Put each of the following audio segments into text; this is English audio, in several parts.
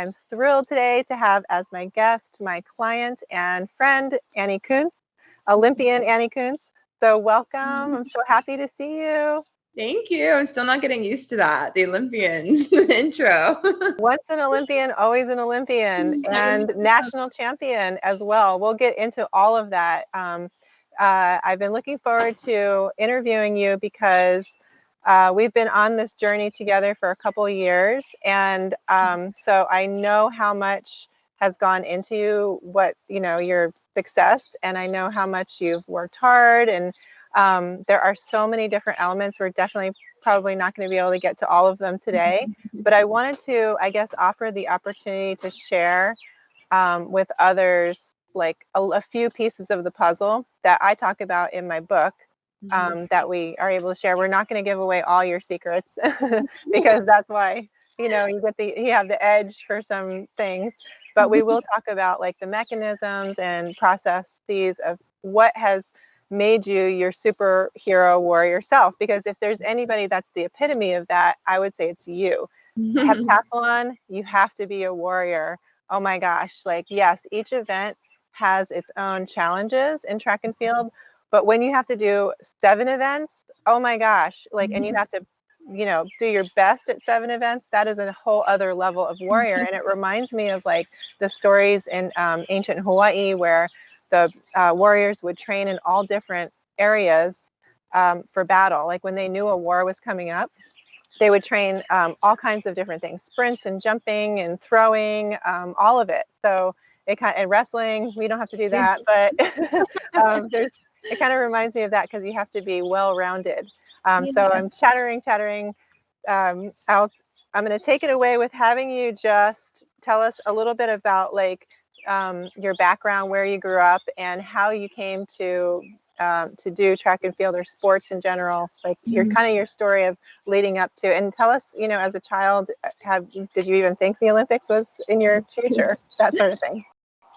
I'm thrilled today to have as my guest my client and friend, Annie Kunz, Olympian Annie Kunz. So welcome. I'm so happy to see you. Thank you. I'm still not getting used to that, the Olympian intro. Once an Olympian, always an Olympian, and national champion as well. We'll get into all of that. I've been looking forward to interviewing you because we've been on this journey together for a couple of years, and so I know how much has gone into your success, and I know how much you've worked hard, and there are so many different elements. We're definitely probably not going to be able to get to all of them today, but I wanted to, I guess, offer the opportunity to share with others like a few pieces of the puzzle that I talk about in my book that we are able to share. We're not going to give away all your secrets because that's why, you have the edge for some things, but we will talk about like the mechanisms and processes of what has made you your superhero warrior self. Because if there's anybody that's the epitome of that, I would say it's you. Heptathalon, you have to be a warrior. Oh my gosh. Like, yes, each event has its own challenges in track and field, but when you have to do 7 events, oh my gosh, like, and you have to, do your best at 7 events, that is a whole other level of warrior. And it reminds me of like the stories in ancient Hawaii where the warriors would train in all different areas for battle. Like when they knew a war was coming up, they would train all kinds of different things, sprints and jumping and throwing, all of it. So and wrestling, we don't have to do that, but it kind of reminds me of that because you have to be well-rounded. So I'm chattering. I'm going to take it away with having you just tell us a little bit about like your background, where you grew up, and how you came to do track and field or sports in general, like your story of leading up to, and tell us, as a child, did you even think the Olympics was in your future, that sort of thing?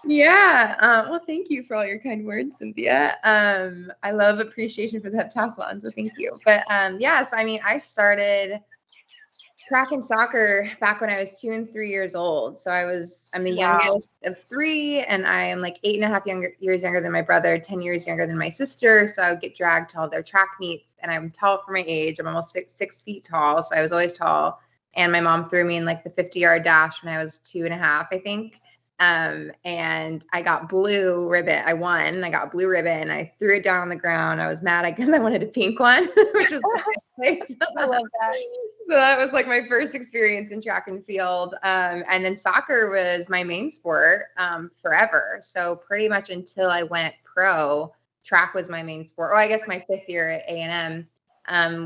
Yeah. Well, thank you for all your kind words, Cynthia. I love appreciation for the heptathlon, so thank you. But so I started track and soccer back when I was 2 and 3 years old. So I'm the youngest of 3, and I am like 8.5 years younger than my brother, 10 years younger than my sister. So I would get dragged to all their track meets, and I'm tall for my age. I'm almost 6 feet tall. So I was always tall. And my mom threw me in like the 50-yard dash when I was 2.5, I think. And I got blue ribbon. I won. I got blue ribbon. I threw it down on the ground. I was mad because I wanted a pink one, which was I love that. So that was like my first experience in track and field. And then soccer was my main sport forever. So pretty much until I went pro, track was my main sport. Oh, I guess my 5th year at A&M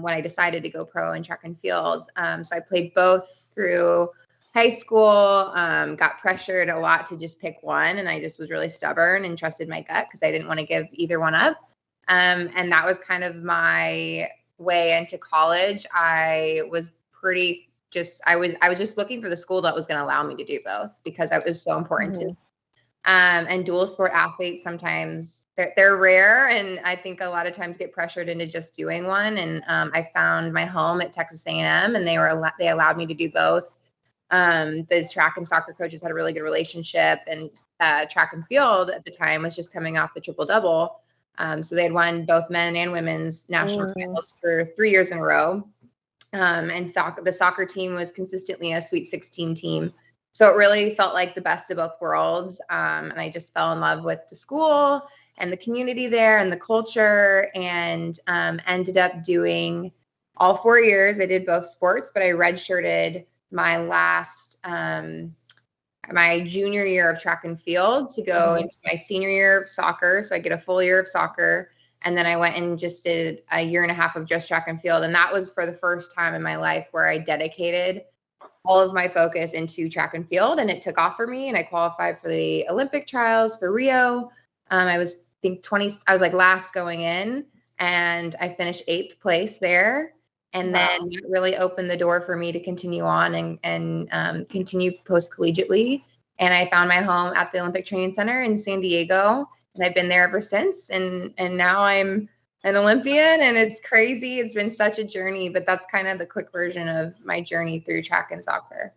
when I decided to go pro in track and field. So I played both through high school, got pressured a lot to just pick one. And I just was really stubborn and trusted my gut because I didn't want to give either one up. And that was kind of my way into college. I was just looking for the school that was going to allow me to do both because it was so important to me. And dual sport athletes, sometimes they're rare. And I think a lot of times get pressured into just doing one. And I found my home at Texas A&M, and they allowed me to do both. The track and soccer coaches had a really good relationship, and track and field at the time was just coming off the triple-double. So they had won both men and women's national titles for 3 years in a row. And the soccer team was consistently a Sweet 16 team. So it really felt like the best of both worlds. And I just fell in love with the school and the community there and the culture, and ended up doing all 4 years. I did both sports, but I redshirted my last my junior year of track and field to go into my senior year of soccer. So I get a full year of soccer. And then I went and just did a 1.5 years of just track and field. And that was for the first time in my life where I dedicated all of my focus into track and field. And it took off for me. And I qualified for the Olympic trials for Rio. I was like last going in, and I finished 8th place there. And then it really opened the door for me to continue on and continue post-collegiately. And I found my home at the Olympic Training Center in San Diego. And I've been there ever since. And now I'm an Olympian, and it's crazy. It's been such a journey, but that's kind of the quick version of my journey through track and soccer.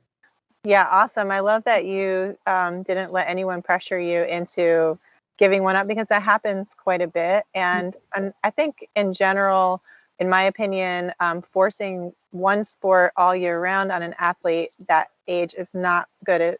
Yeah, awesome. I love that you didn't let anyone pressure you into giving one up, because that happens quite a bit. And I think in general, in my opinion, forcing one sport all year round on an athlete that age is not good at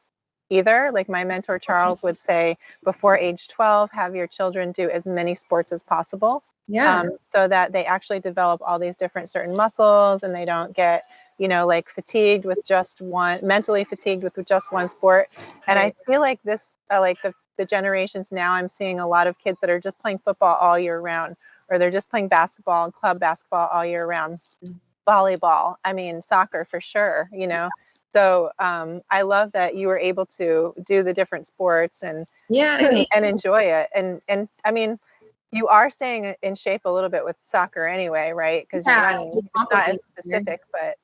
either. Like my mentor Charles would say, before age 12, have your children do as many sports as possible. Yeah. So that they actually develop all these different certain muscles, and they don't get, like fatigued with just one, mentally fatigued with just one sport. And I Right. feel like this, like the generations now, I'm seeing a lot of kids that are just playing football all year round, or they're just playing basketball and club basketball all year round, volleyball, I mean, soccer for sure. So I love that you were able to do the different sports and Yeah. And I think, and enjoy it. And I mean, you are staying in shape a little bit with soccer anyway, right? Because you're yeah, running. it It's not as complicates it. specific, but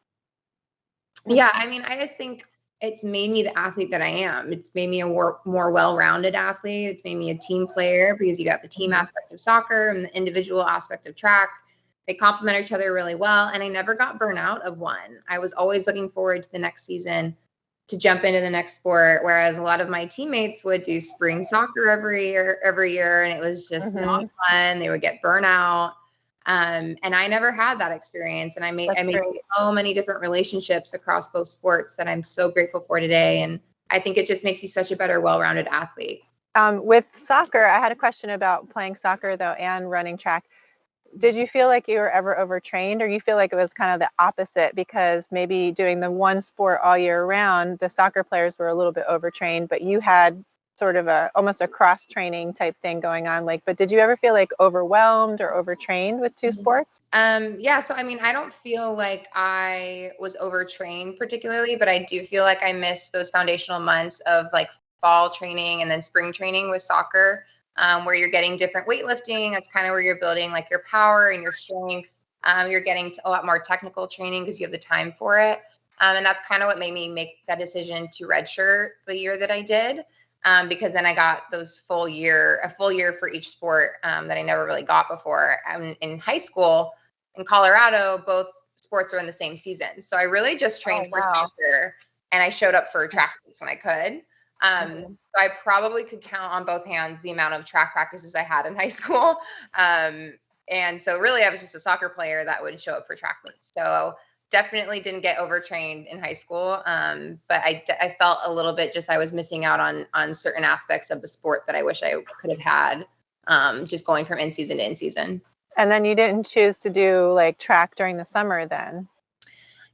Yeah, I mean, I just think it's made me the athlete that I am. It's made me a more well-rounded athlete. It's made me a team player, because you got the team aspect of soccer and the individual aspect of track. They complement each other really well. And I never got burnout of one. I was always looking forward to the next season to jump into the next sport. Whereas a lot of my teammates would do spring soccer every year, and it was just not fun. They would get burnout. And I never had that experience. And I made great. so many different relationships across both sports that I'm so grateful for today. And I think it just makes you such a better, well-rounded athlete. With soccer, I had a question about playing soccer though and running track. Did you feel like you were ever overtrained, or you feel like it was kind of the opposite, because maybe doing the one sport all year round, the soccer players were a little bit overtrained, but you had sort of almost a cross training type thing going on? Like, but did you ever feel like overwhelmed or overtrained with two sports? Yeah. So, I mean, I don't feel like I was overtrained particularly, but I do feel like I missed those foundational months of like fall training and then spring training with soccer, where you're getting different weightlifting. That's kind of where you're building like your power and your strength. You're getting a lot more technical training because you have the time for it. And that's kind of what made me make that decision to redshirt the year that I did. Because then I got a full year for each sport that I never really got before. In high school, in Colorado, both sports are in the same season. So I really just trained for soccer, and I showed up for track meets when I could. So I probably could count on both hands the amount of track practices I had in high school. And so really I was just a soccer player that would show up for track meets. So definitely didn't get overtrained in high school. But I felt a little bit I was missing out on certain aspects of the sport that I wish I could have had, just going from in season to in season. And then you didn't choose to do like track during the summer then?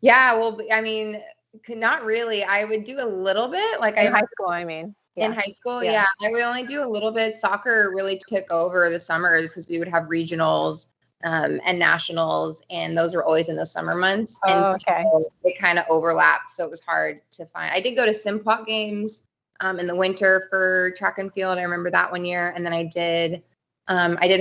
Yeah, well, I mean, not really. I would do a little bit, like in high school, I mean. In high school, yeah, I would only do a little bit. Soccer really took over the summers because we would have regionals and nationals, and those were always in the summer months. And so it kind of overlapped, so it was hard to find. I did go to Simplot games in the winter for track and field. I remember that one year, and then I did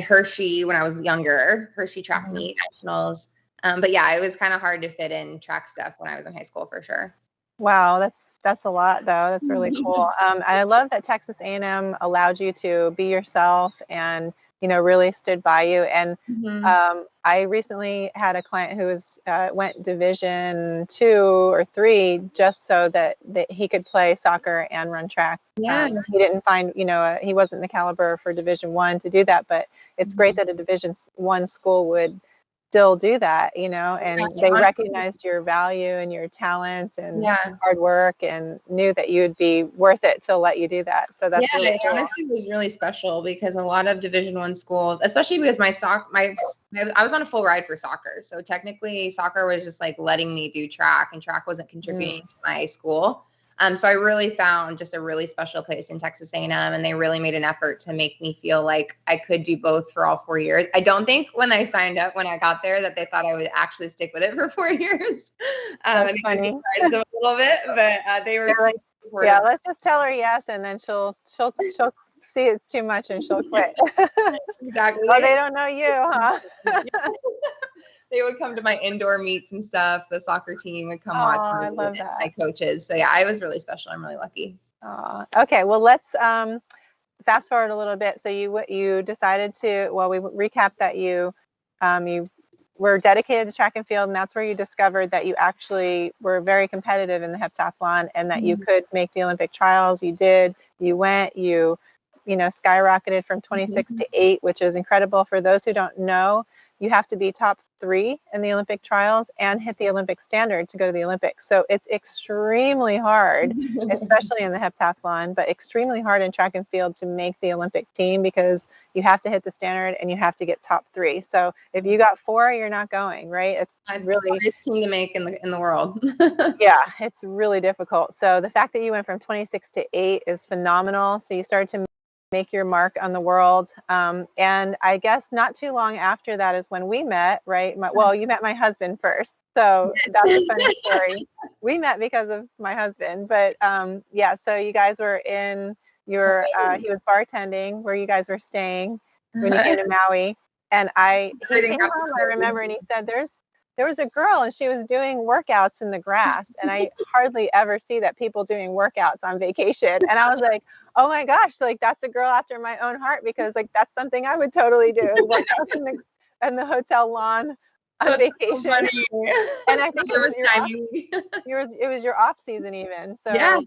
Hershey when I was younger, Hershey track meet nationals. But yeah, it was kind of hard to fit in track stuff when I was in high school for sure. Wow, that's a lot though. That's really cool. I love that Texas A&M allowed you to be yourself and really stood by you. And I recently had a client who went Division 2 or 3 just so that he could play soccer and run track. Yeah. He didn't find, he wasn't the caliber for Division 1 to do that, but it's great that a Division 1 school would still do that, and they recognized your value and your talent and hard work and knew that you would be worth it to let you do that. So that's really cool. Honestly was really special because a lot of Division 1 schools, especially because I was on a full ride for soccer. So technically soccer was just like letting me do track, and track wasn't contributing to my school. So I really found just a really special place in Texas A&M, and they really made an effort to make me feel like I could do both for all 4 years. I don't think when I signed up, when I got there, that they thought I would actually stick with it for 4 years. That's funny. I surprised them a little bit, but they were like, yeah, let's just tell her yes, and then she'll see it's too much and she'll quit. Exactly. Oh, they don't know you, huh? They would come to my indoor meets and stuff. The soccer team would come watch me. I love that. My coaches. So yeah, I was really special. I'm really lucky. Okay, well, let's fast forward a little bit. So you decided to, well, we recap that you were dedicated to track and field, and that's where you discovered that you actually were very competitive in the heptathlon and that you could make the Olympic trials. You did. You went. You skyrocketed from 26 to 8, which is incredible. For those who don't know, you have to be top 3 in the Olympic trials and hit the Olympic standard to go to the Olympics. So it's extremely hard, especially in the heptathlon, but extremely hard in track and field to make the Olympic team because you have to hit the standard and you have to get top 3. So if you got 4, you're not going, right? It's really the hardest team to make in the world. Yeah, it's really difficult. So the fact that you went from 26 to 8 is phenomenal. So you started to make your mark on the world. And I guess not too long after that is when we met, right? You met my husband first. So that's a funny story. We met because of my husband. But so you guys were in he was bartending where you guys were staying when you came to Maui. And he came home, I remember, and he said, there was a girl and she was doing workouts in the grass. And I hardly ever see that people doing workouts on vacation. And I was like, oh my gosh, like that's a girl after my own heart, because like that's something I would totally do, is workouts in the hotel lawn on vacation. So and I think it was your off season even. So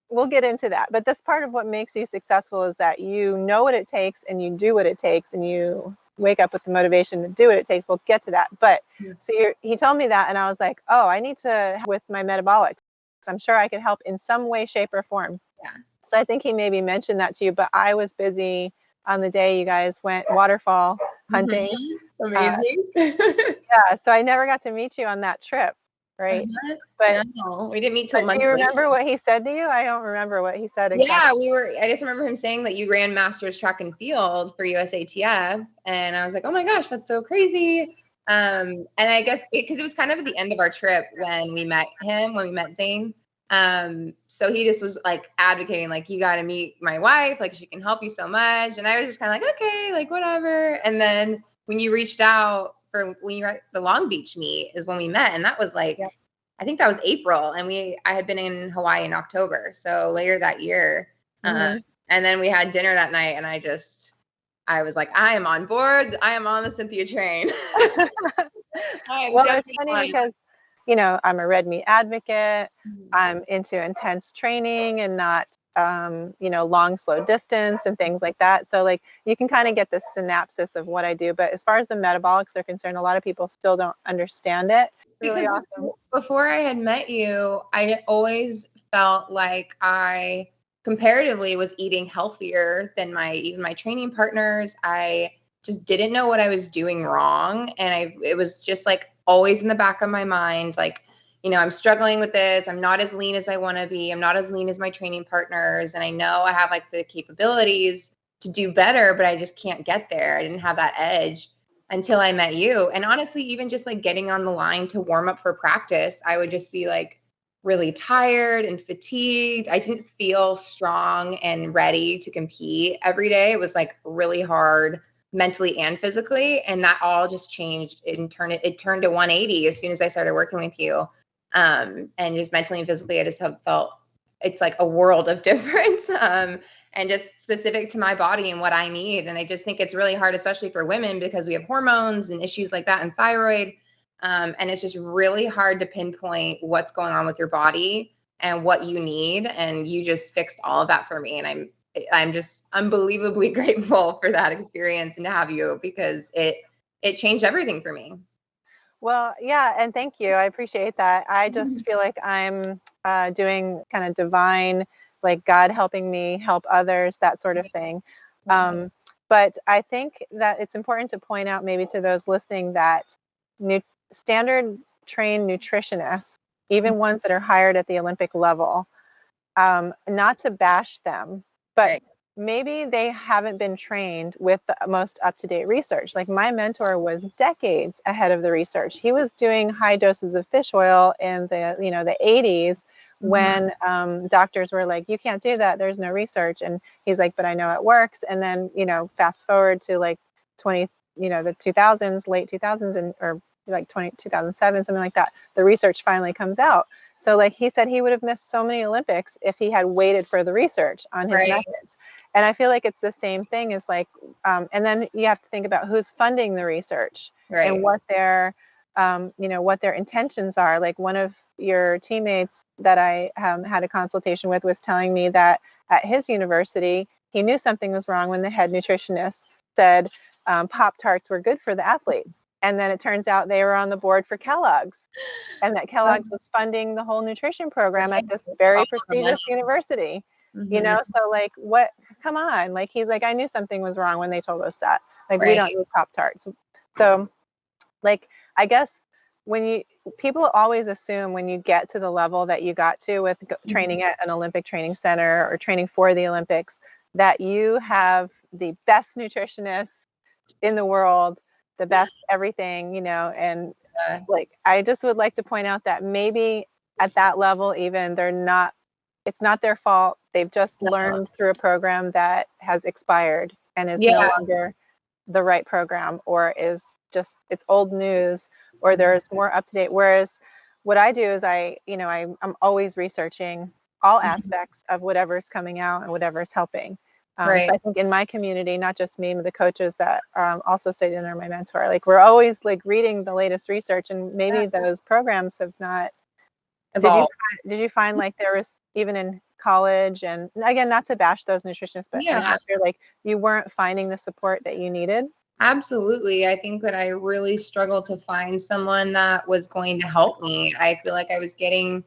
we'll get into that. But that's part of what makes you successful, is that you know what it takes and you do what it takes and you wake up with the motivation to do what it takes. We'll get to that. But so he told me that, and I was like, oh, I need to help with my metabolics. I'm sure I could help in some way, shape, or form. Yeah. So I think he maybe mentioned that to you, but I was busy on the day you guys went waterfall hunting. Amazing. So I never got to meet you on that trip. Right. But no, we didn't meet till months later. Do you remember what he said to you? I don't remember what he said exactly. Yeah, I just remember him saying that you ran Masters track and field for USATF. And I was like, oh my gosh, that's so crazy. And I guess because it was kind of at the end of our trip when we met Zane. So he just was like advocating, like, you got to meet my wife, like she can help you so much. And I was just kind of like, okay, like whatever. And then when you reached out when you were at the Long Beach meet is when we met. And that was like, I think that was April. And I had been in Hawaii in October. So later that year. And then we had dinner that night. And I was like, I am on board. I am on the Cynthia train. Well, it's funny because, I'm a red meat advocate. I'm into intense training and not, long, slow distance and things like that. So like you can kind of get the synopsis of what I do. But as far as the metabolics are concerned, a lot of people still don't understand it. Really awesome. Before I had met you, I always felt like I comparatively was eating healthier than even my training partners. I just didn't know what I was doing wrong. And it was just like always in the back of my mind, like, I'm struggling with this. I'm not as lean as I want to be. I'm not as lean as my training partners. And I know I have like the capabilities to do better, but I just can't get there. I didn't have that edge until I met you. And honestly, even just like getting on the line to warm up for practice, I would just be like really tired and fatigued. I didn't feel strong and ready to compete every day. It was like really hard mentally and physically. And that all just changed and it turned to 180 as soon as I started working with you. And just mentally and physically, I just have felt it's like a world of difference, and just specific to my body and what I need. And I just think it's really hard, especially for women, because we have hormones and issues like that and thyroid. And it's just really hard to pinpoint what's going on with your body and what you need. And you just fixed all of that for me. And I'm just unbelievably grateful for that experience and to have you, because it changed everything for me. Well, yeah, and thank you. I appreciate that. I just feel like I'm doing kind of divine, like God helping me help others, that sort of thing. But I think that it's important to point out maybe to those listening that standard trained nutritionists, even ones that are hired at the Olympic level, not to bash them, but maybe they haven't been trained with the most up-to-date research. Like my mentor was decades ahead of the research. He was doing high doses of fish oil in the 80s when doctors were like, you can't do that. There's no research. And he's like, but I know it works. And then, fast forward to like the 2000s, late 2000s, or like 2007, something like that. The research finally comes out. So like he said, he would have missed so many Olympics if he had waited for the research on his methods. And I feel like it's the same thing as like, and then you have to think about who's funding the research and what their, what their intentions are. Like one of your teammates that I had a consultation with was telling me that at his university, he knew something was wrong when the head nutritionist said Pop-Tarts were good for the athletes. And then it turns out they were on the board for Kellogg's, and that Kellogg's was funding the whole nutrition program at this very prestigious university. So like, what, come on. Like, he's like, I knew something was wrong when they told us that. Like, we don't need Pop-Tarts. So like, I guess people always assume when you get to the level that you got to with training at an Olympic training center or training for the Olympics, that you have the best nutritionist in the world, the best everything, and like, I just would like to point out that maybe at that level, even it's not their fault. They've just learned through a program that has expired and is no longer the right program, or is just, it's old news, or there's more up to date. Whereas what I do is I'm always researching all aspects of whatever's coming out and whatever's helping. So I think in my community, not just me, but the coaches that also studied under my mentor, like, we're always like reading the latest research, and maybe those programs have not evolved. Did you find like there was, even in college, and again, not to bash those nutritionists, but I feel like you weren't finding the support that you needed? Absolutely. I think that I really struggled to find someone that was going to help me. I feel like I was getting,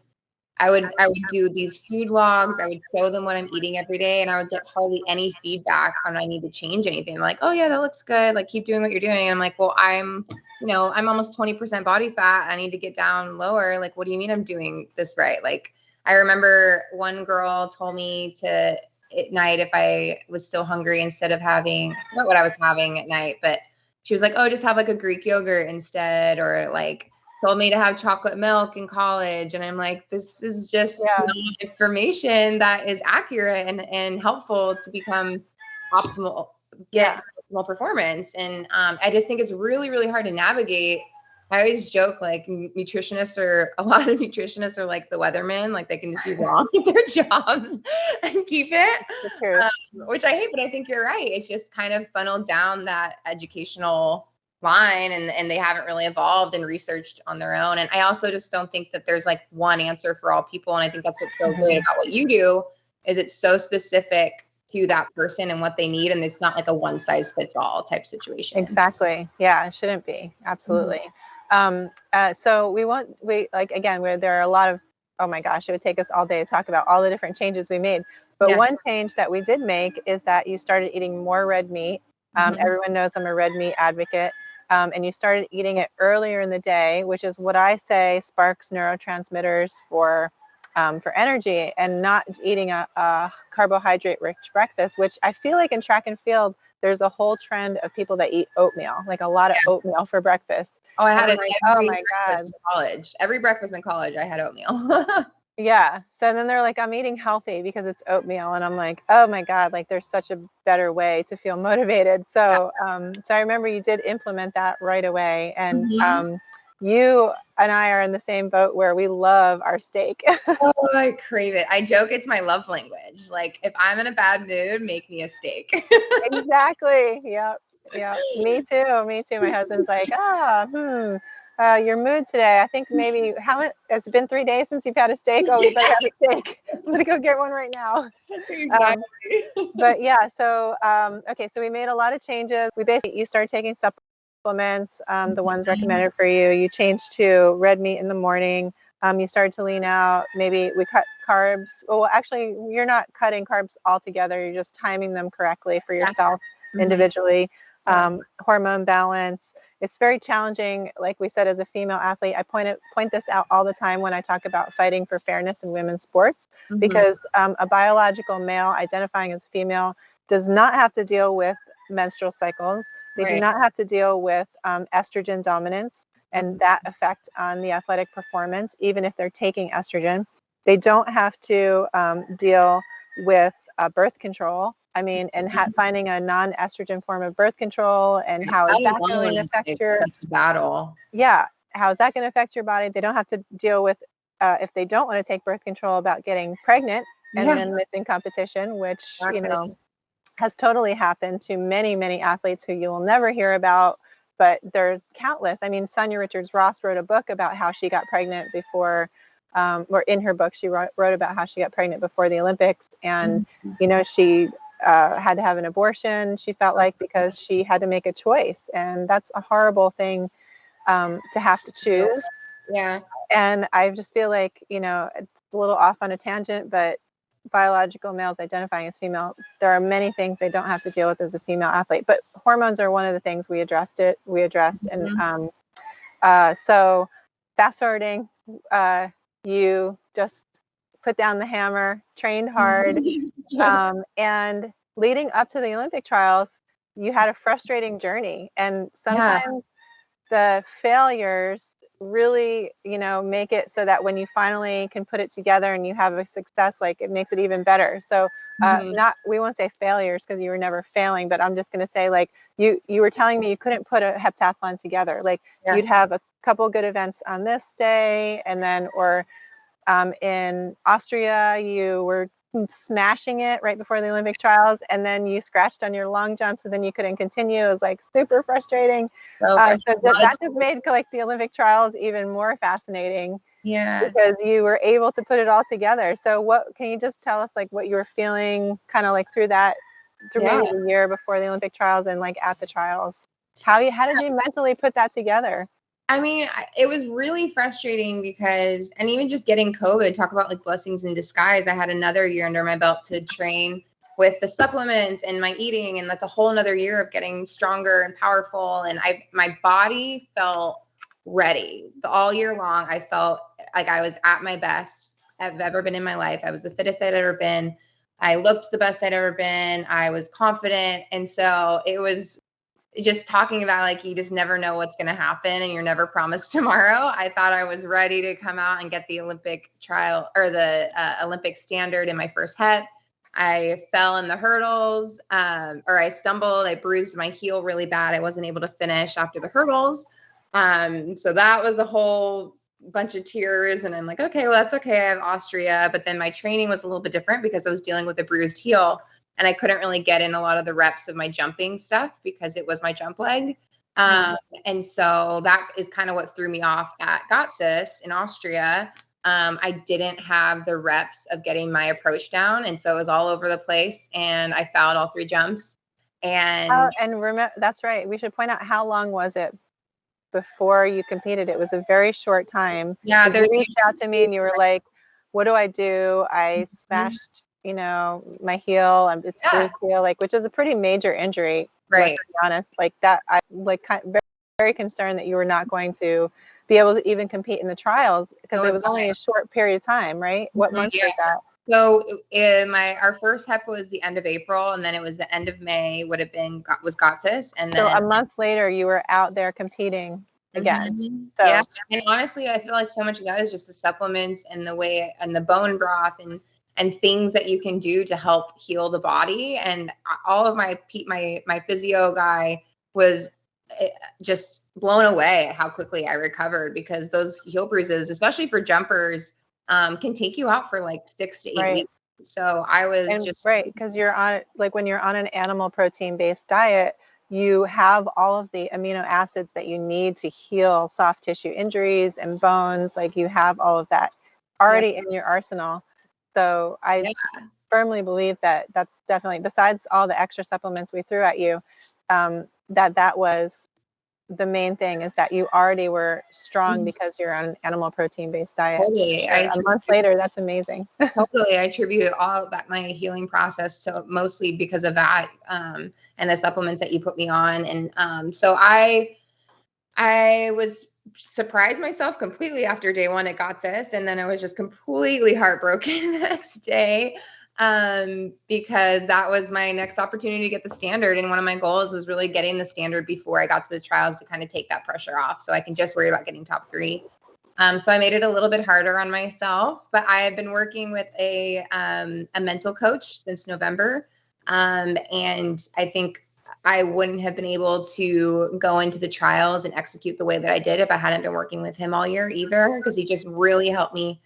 I would do these food logs. I would show them what I'm eating every day, and I would get hardly any feedback on I need to change anything. Like, oh yeah, that looks good. Like, keep doing what you're doing. And I'm like, well, I'm almost 20% body fat. I need to get down lower. Like, what do you mean I'm doing this right? Like, I remember one girl told me to, at night, if I was still hungry, instead of having, I forgot what I was having at night, but she was like, oh, just have like a Greek yogurt instead, or like told me to have chocolate milk in college. And I'm like, this is just not information that is accurate and helpful to become optimal, get optimal performance. And I just think it's really, really hard to navigate. I always joke, like, a lot of nutritionists are like the weathermen, like they can just be wrong at their jobs and keep it, which I hate, but I think you're right. It's just kind of funneled down that educational line, and they haven't really evolved and researched on their own. And I also just don't think that there's like one answer for all people. And I think that's what's so great about what you do, is it's so specific to that person and what they need. And it's not like a one size fits all type situation. Exactly. Yeah, it shouldn't be. Absolutely. So where there are a lot of, oh my gosh, it would take us all day to talk about all the different changes we made. But one change that we did make is that you started eating more red meat. Everyone knows I'm a red meat advocate. And you started eating it earlier in the day, which is what I say sparks neurotransmitters for energy, and not eating a carbohydrate-rich breakfast, which I feel like in track and field, there's a whole trend of people that eat oatmeal, like a lot of oatmeal for breakfast. Oh, I had it every breakfast in college. Every breakfast in college, I had oatmeal. Yeah. So then they're like, I'm eating healthy because it's oatmeal. And I'm like, oh my God, like there's such a better way to feel motivated. So, so I remember you did implement that right away. And you and I are in the same boat where we love our steak. Oh, I crave it. I joke it's my love language. Like, if I'm in a bad mood, make me a steak. Exactly. Yep. Yeah. Me too. My husband's like, your mood today. I think maybe it's been 3 days since you've had a steak. Oh, we better have a steak. I'm gonna go get one right now. Exactly. But yeah, so okay, so we made a lot of changes. You started taking supplements, the ones recommended for you. You changed to red meat in the morning. You started to lean out. Maybe we cut carbs. Well, actually, you're not cutting carbs altogether. You're just timing them correctly for yourself individually. Hormone balance. It's very challenging. Like we said, as a female athlete, I point this out all the time when I talk about fighting for fairness in women's sports, because a biological male identifying as female does not have to deal with menstrual cycles. They do not have to deal with estrogen dominance and that effect on the athletic performance, even if they're taking estrogen. They don't have to deal with birth control. I mean, and finding a non-estrogen form of birth control, and how is that going to affect your battle? Yeah, how is that going to affect your body? They don't have to deal with if they don't want to take birth control, about getting pregnant and then missing competition, which has totally happened to many, many athletes who you will never hear about, but they're countless. I mean, Sonia Richards-Ross wrote a book about how she got pregnant before, or in her book, she wrote about how she got pregnant before the Olympics. And, you know, she had to have an abortion, she felt like, because she had to make a choice. And that's a horrible thing to have to choose. Yeah. And I just feel like, you know, it's a little off on a tangent, but biological males identifying as female, there are many things they don't have to deal with as a female athlete, but hormones are one of the things we addressed. And so fast forwarding, you just put down the hammer, trained hard, and leading up to the Olympic trials, you had a frustrating journey, and sometimes the failures really, you know, make it so that when you finally can put it together and you have a success, like, it makes it even better. So we won't say failures because you were never failing, but I'm just going to say, like, you were telling me you couldn't put a heptathlon together. Like, you'd have a couple good events on this day, and then, or in Austria, you were smashing it right before the Olympic trials, and then you scratched on your long jumps, and then you couldn't continue. It was like super frustrating. So that just made, like, the Olympic trials even more fascinating. Yeah. Because you were able to put it all together. So what can you just tell us, like, what you were feeling kind of like through maybe the year before the Olympic trials and like at the trials? How did you mentally put that together? I mean, it was really frustrating because, and even just getting COVID, talk about like blessings in disguise. I had another year under my belt to train with the supplements and my eating. And that's a whole nother year of getting stronger and powerful. And my body felt ready all year long. I felt like I was at my best I've ever been in my life. I was the fittest I'd ever been. I looked the best I'd ever been. I was confident. And so it was just talking about, like, you just never know what's going to happen and you're never promised tomorrow. I thought I was ready to come out and get the Olympic trial or the Olympic standard in my first hep. I fell in the hurdles, or I stumbled. I bruised my heel really bad. I wasn't able to finish after the hurdles. So that was a whole bunch of tears. And I'm like, okay, well, that's okay. I have Austria. But then my training was a little bit different because I was dealing with a bruised heel. And I couldn't really get in a lot of the reps of my jumping stuff because it was my jump leg. And so that is kind of what threw me off at Gotsis in Austria. I didn't have the reps of getting my approach down. And so it was all over the place. And I fouled all 3 jumps. And remember, that's right. We should point out, how long was it before you competed? It was a very short time. Yeah. You reached out to me and you were like, what do I do? I smashed, you know, my heel, it's bruised heel, like, which is a pretty major injury, right? To be honest, like that, I like very, very concerned that you were not going to be able to even compete in the trials because it was only a short period of time, right? What month was that? So our first hep was the end of April, and then it was the end of May. Was Gotsis, and then so a month later you were out there competing again. So yeah, and honestly, I feel like so much of that is just the supplements and the way and the bone broth and things that you can do to help heal the body. And all of my physio guy was just blown away at how quickly I recovered, because those heel bruises, especially for jumpers, can take you out for like 6 to 8 weeks. So I was because you're on, like, when you're on an animal protein based diet, you have all of the amino acids that you need to heal soft tissue injuries and bones. Like, you have all of that already in your arsenal. So I firmly believe that that's definitely, besides all the extra supplements we threw at you, that was the main thing, is that you already were strong because you're on an animal protein based diet. Totally. A month later, that's amazing. Totally. I attribute all that, my healing process, so mostly because of that, and the supplements that you put me on. And so I was surprised myself completely after day 1 at Gotsis. And then I was just completely heartbroken the next day, because that was my next opportunity to get the standard. And one of my goals was really getting the standard before I got to the trials to kind of take that pressure off, so I can just worry about getting top 3. So I made it a little bit harder on myself, but I have been working with a mental coach since November. And I think I wouldn't have been able to go into the trials and execute the way that I did if I hadn't been working with him all year either, because he just really helped me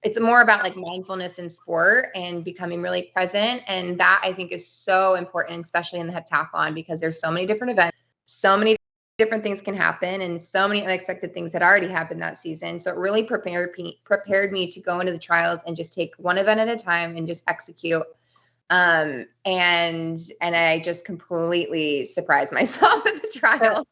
it's more about like mindfulness in sport and becoming really present. And that I think is so important, especially in the heptathlon, because there's so many different events, so many different things can happen, and so many unexpected things had already happened that season. So it really prepared me to go into the trials and just take one event at a time and just execute. And I just completely surprised myself at the trial.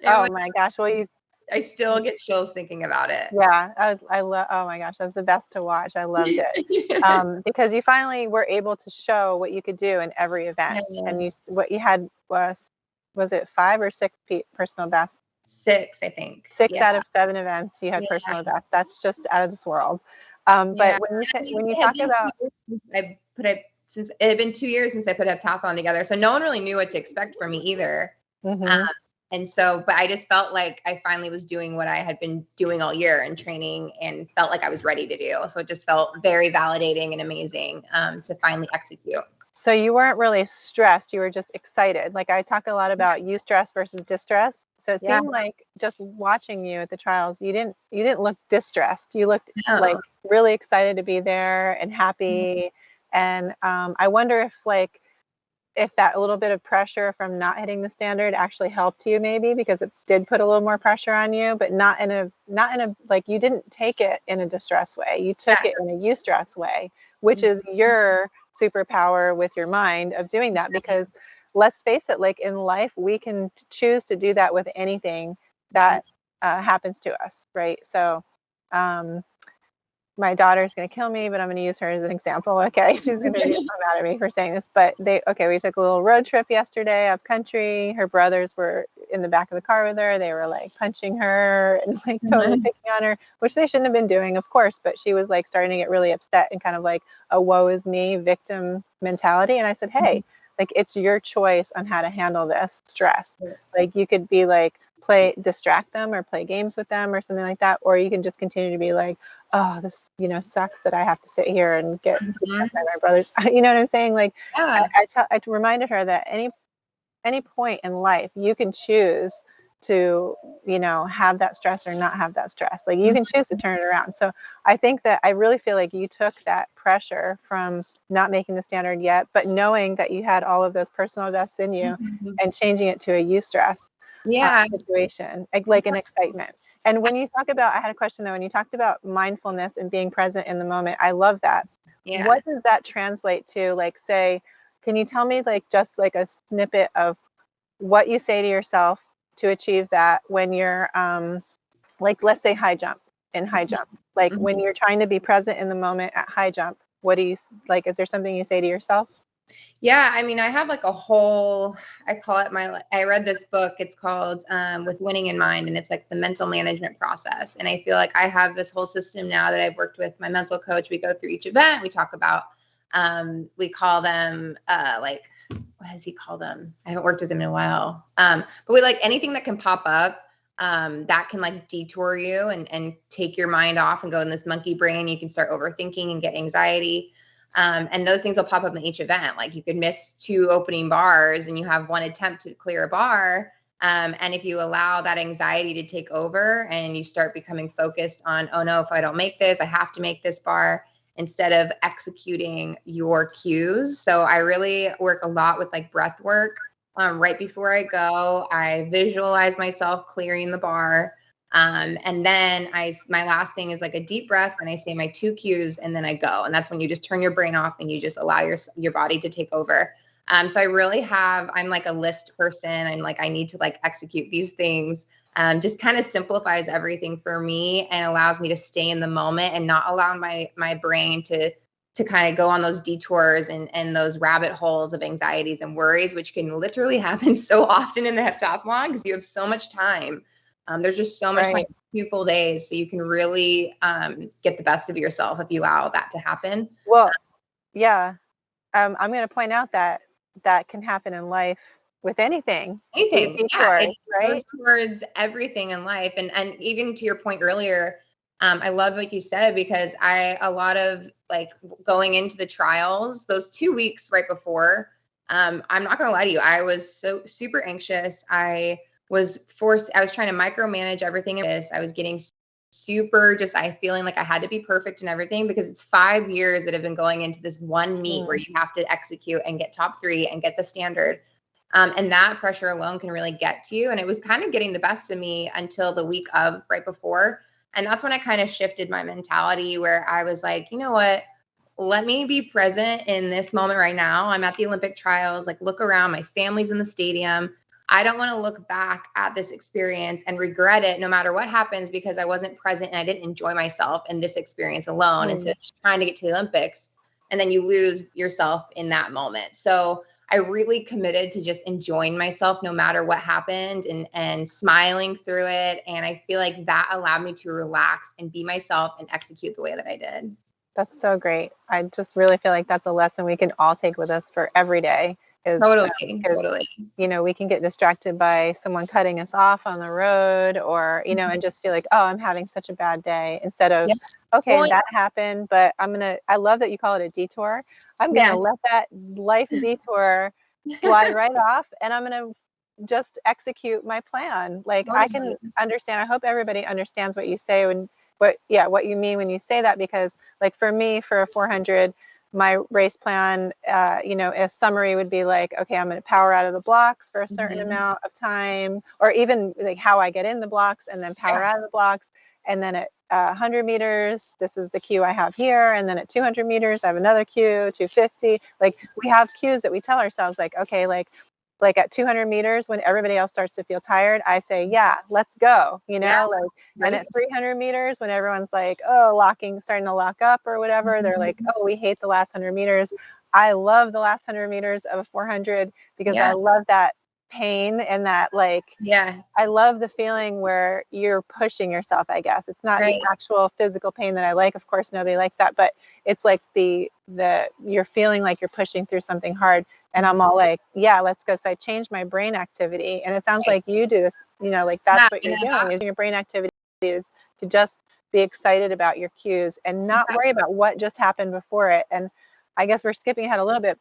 Oh my gosh. Well, I still get chills thinking about it. yeah, I love, oh my gosh, that's the best to watch. I loved it. Because you finally were able to show what you could do in every event. Yeah. And what you had was it 5 or 6 personal bests? 6, I think. 6 out of 7 events you had personal bests. That's just out of this world. But when you talk about, since it had been 2 years since I put Heptathlon together, so no one really knew what to expect from me either. And so, but I just felt like I finally was doing what I had been doing all year and training, and felt like I was ready to do. So it just felt very validating and amazing to finally execute. So you weren't really stressed. You were just excited. Like I talk a lot about eustress versus distress. So it seemed like just watching you at the trials, you didn't look distressed. You looked like really excited to be there and happy. And I wonder if that little bit of pressure from not hitting the standard actually helped you, maybe, because it did put a little more pressure on you, but not in a like, you didn't take it in a distress way. You took it in a eustress way, which is your superpower with your mind of doing that. Because let's face it, like in life, we can choose to do that with anything that happens to us, right? So my daughter's going to kill me, but I'm going to use her as an example. Okay. She's going to be so mad at me for saying this, but we took a little road trip yesterday up country. Her brothers were in the back of the car with her. They were like punching her and like totally picking on her, which they shouldn't have been doing, of course, but she was like starting to get really upset and kind of like a woe is me victim mentality. And I said, hey, like, it's your choice on how to handle this stress. Like, you could be like, distract them or play games with them or something like that, or you can just continue to be like, oh, this sucks that I have to sit here and get by my brothers. You know what I'm saying? Like, I reminded her that any point in life you can choose to have that stress or not have that stress. Like, you can choose to turn it around. So I think that I really feel like you took that pressure from not making the standard yet, but knowing that you had all of those personal bests in you and changing it to a eustress situation, like an excitement. And when you talk about, I had a question though, when you talked about mindfulness and being present in the moment, I love that. What does that translate to? Like, say, can you tell me like just like a snippet of what you say to yourself to achieve that when you're like, let's say high jump, like when you're trying to be present in the moment at high jump, what do you like? Is there something you say to yourself? Yeah, I mean, I have like a whole, I call it I read this book, it's called With Winning in Mind, and it's like the mental management process. And I feel like I have this whole system now that I've worked with my mental coach. We go through each event, we talk about, we call them like, what does he call them? I haven't worked with him in a while. But we like anything that can pop up that can like detour you and take your mind off and go in this monkey brain. You can start overthinking and get anxiety. And those things will pop up in each event. Like, you could miss 2 opening bars and you have 1 attempt to clear a bar. And if you allow that anxiety to take over and you start becoming focused on, oh no, if I don't make this, I have to make this bar, instead of executing your cues. So I really work a lot with like breath work. Right before I go, I visualize myself clearing the bar. And then my last thing is like a deep breath, and I say my 2 cues, and then I go. And that's when you just turn your brain off and you just allow your body to take over. So I really I'm like a list person. I'm like, I need to like execute these things. Just kind of simplifies everything for me and allows me to stay in the moment and not allow my brain to kind of go on those detours and those rabbit holes of anxieties and worries, which can literally happen so often in the heptathlon because you have so much time. There's just so much time, 2 full days, so you can really get the best of yourself if you allow that to happen. Well, yeah. I'm going to point out that can happen in life with anything. Anything. Detours, it goes towards everything in life. And even to your point earlier, I love what you said, because a lot of like going into the trials, those 2 weeks right before, I'm not going to lie to you, I was so super anxious. I was trying to micromanage everything in this. I was getting super just, I feeling like I had to be perfect and everything, because it's 5 years that have been going into this one meet where you have to execute and get top 3 and get the standard. And that pressure alone can really get to you. And it was kind of getting the best of me until the week of right before. And that's when I kind of shifted my mentality, where I was like, you know what? Let me be present in this moment right now. I'm at the Olympic trials, like look around, my family's in the stadium. I don't want to look back at this experience and regret it no matter what happens, because I wasn't present and I didn't enjoy myself in this experience alone instead of just trying to get to the Olympics. And then you lose yourself in that moment. So I really committed to just enjoying myself no matter what happened, and smiling through it. And I feel like that allowed me to relax and be myself and execute the way that I did. That's so great. I just really feel like that's a lesson we can all take with us for every day. Totally. You know, we can get distracted by someone cutting us off on the road, or, you know, and just feel like, oh, I'm having such a bad day, instead of, okay, that happened, but I love that you call it a detour. I'm going to let that life detour slide right off, and I'm going to just execute my plan. Like, I can understand. I hope everybody understands what you say what you mean when you say that, because like for me, for a 400, my race plan, you know, a summary would be like, okay, I'm going to power out of the blocks for a certain amount of time, or even like how I get in the blocks and then power out of the blocks. And then at 100 meters, this is the cue I have here. And then at 200 meters, I have another cue, 250. Like, we have cues that we tell ourselves, like, okay, like at 200 meters, when everybody else starts to feel tired, I say, yeah, let's go, you know, and at 300 meters, when everyone's like, oh, starting to lock up or whatever, they're like, oh, we hate the last 100 meters. I love the last 100 meters of a 400, because I love that pain and that, like, I love the feeling where you're pushing yourself, I guess. It's not the actual physical pain that I like. Of course, nobody likes that, but it's like you're feeling like you're pushing through something hard. And I'm all like, yeah, let's go. So I changed my brain activity. And it sounds like you do this, you know, like that's what you're doing, is your brain activity is to just be excited about your cues and not worry about what just happened before it. And I guess we're skipping ahead a little bit,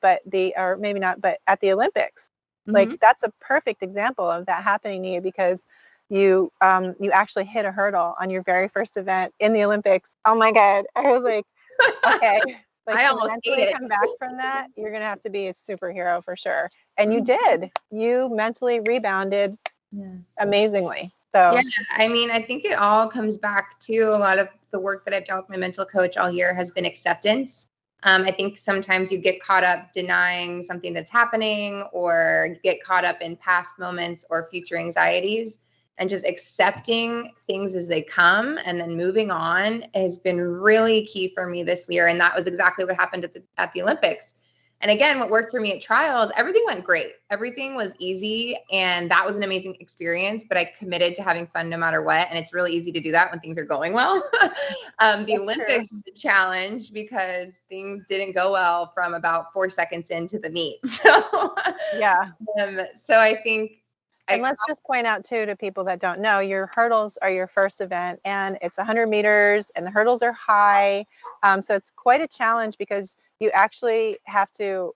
or maybe not, but at the Olympics, like that's a perfect example of that happening to you, because you actually hit a hurdle on your very first event in the Olympics. Oh my God. I was like, okay. Like, I to almost mentally come back from that, you're going to have to be a superhero for sure. And you did. You mentally rebounded amazingly. So yeah, I mean, I think it all comes back to a lot of the work that I've done with my mental coach all year has been acceptance. I think sometimes you get caught up denying something that's happening, or you get caught up in past moments or future anxieties, and just accepting things as they come and then moving on has been really key for me this year. And that was exactly what happened at the Olympics. And again, what worked for me at trials, everything went great. Everything was easy. And that was an amazing experience, but I committed to having fun no matter what. And it's really easy to do that when things are going well. The Olympics was a challenge because things didn't go well from about 4 seconds into the meet. So, so I think, and let's just point out too, to people that don't know, your hurdles are your first event, and it's 100 meters and the hurdles are high. So it's quite a challenge, because you actually have to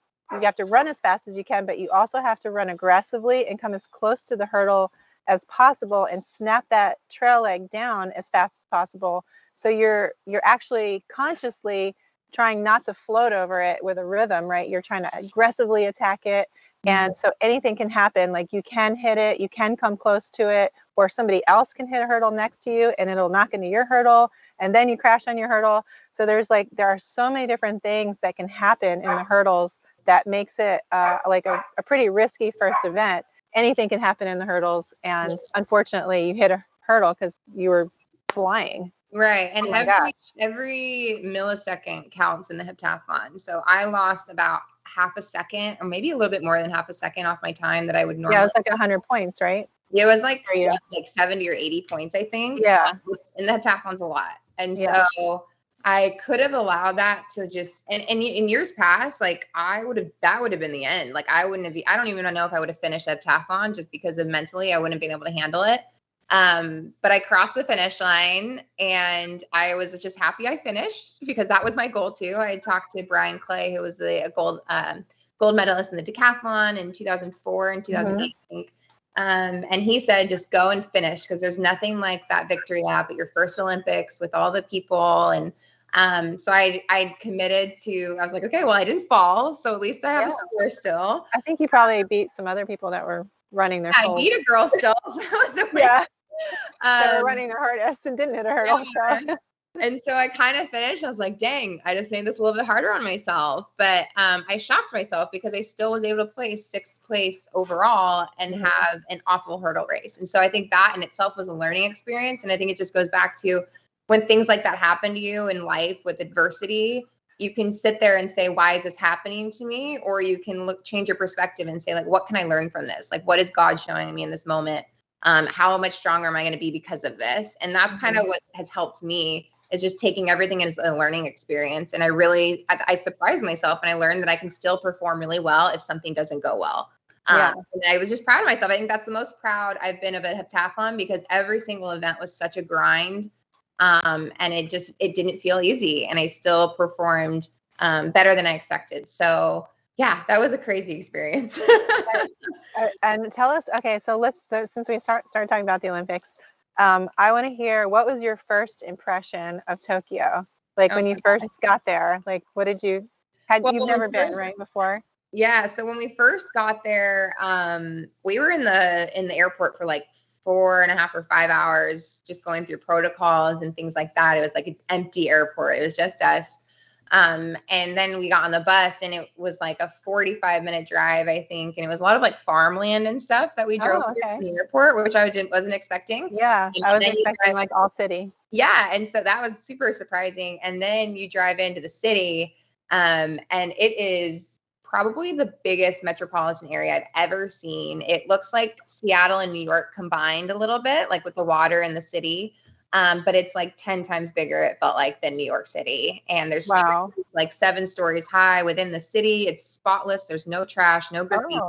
run as fast as you can, but you also have to run aggressively and come as close to the hurdle as possible and snap that trail leg down as fast as possible. So you're actually consciously trying not to float over it with a rhythm, right? You're trying to aggressively attack it. And so anything can happen. Like, you can hit it, you can come close to it, or somebody else can hit a hurdle next to you and it'll knock into your hurdle, and then you crash on your hurdle. So there are so many different things that can happen in the hurdles that makes it like a pretty risky first event. Anything can happen in the hurdles. And unfortunately, you hit a hurdle because you were flying. Right. And every millisecond counts in the heptathlon. So I lost about half a second, or maybe a little bit more than half a second off my time that I would normally. Yeah, it was like 100 points, right? It was like 70 or 80 points, I think. Yeah. And the heptathlon's a lot. And so I could have allowed that to just, and in years past, like that would have been the end. Like, I don't even know if I would have finished heptathlon, just because of mentally, I wouldn't have been able to handle it. But I crossed the finish line, and I was just happy I finished, because that was my goal too. I talked to Brian Clay, who was a gold medalist in the decathlon in 2004 and 2008, I think. And he said, just go and finish, because there's nothing like that victory lap at your first Olympics with all the people. And so I committed to, I was like, okay, well, I didn't fall, so at least I have a score still. I think you probably beat some other people that were running their I beat a girl still. So that was a win. Yeah. That were running their hardest and didn't hit a hurdle. So. And so I kind of finished. I was like, dang, I just made this a little bit harder on myself. But I shocked myself because I still was able to place 6th place overall and have an awful hurdle race. And so I think that in itself was a learning experience. And I think it just goes back to when things like that happen to you in life with adversity, you can sit there and say, why is this happening to me? Or you can change your perspective and say, like, what can I learn from this? Like, what is God showing me in this moment? How much stronger am I going to be because of this? And that's kind of what has helped me, is just taking everything as a learning experience. And I surprised myself, and I learned that I can still perform really well if something doesn't go well. And I was just proud of myself. I think that's the most proud I've been of a heptathlon, because every single event was such a grind. And it didn't feel easy, and I still performed better than I expected. So yeah, that was a crazy experience. And tell us, okay, so since we started talking about the Olympics, I want to hear, what was your first impression of Tokyo? Like when you first got there, like what did you've never been, right, before? Yeah. So when we first got there, we were in the airport for like 4.5 or 5 hours, just going through protocols and things like that. It was like an empty airport. It was just us. And then we got on the bus, and it was like a 45-minute drive, I think. And it was a lot of like farmland and stuff that we drove through from the airport, which I wasn't expecting. Yeah, I was expecting like all city. Yeah. And so that was super surprising. And then you drive into the city, and it is probably the biggest metropolitan area I've ever seen. It looks like Seattle and New York combined a little bit, like with the water in the city. But it's like 10 times bigger, it felt like, than New York City. And there's trees, like 7 stories high within the city. It's spotless. There's no trash, no graffiti.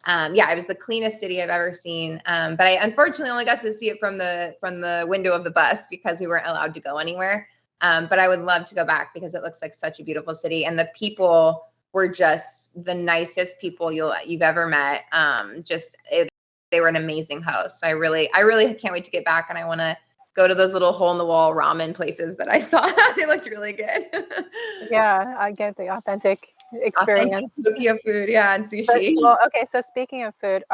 It was the cleanest city I've ever seen. But I unfortunately only got to see it from the window of the bus, because we weren't allowed to go anywhere. But I would love to go back, because it looks like such a beautiful city. And the people were just the nicest people you've ever met. They were an amazing host. So I really can't wait to get back, and I want to go to those little hole in the wall ramen places that I saw. They looked really good. Yeah, I get the authentic experience. Authentic Tokyo food, yeah, and sushi. Okay, so speaking of food,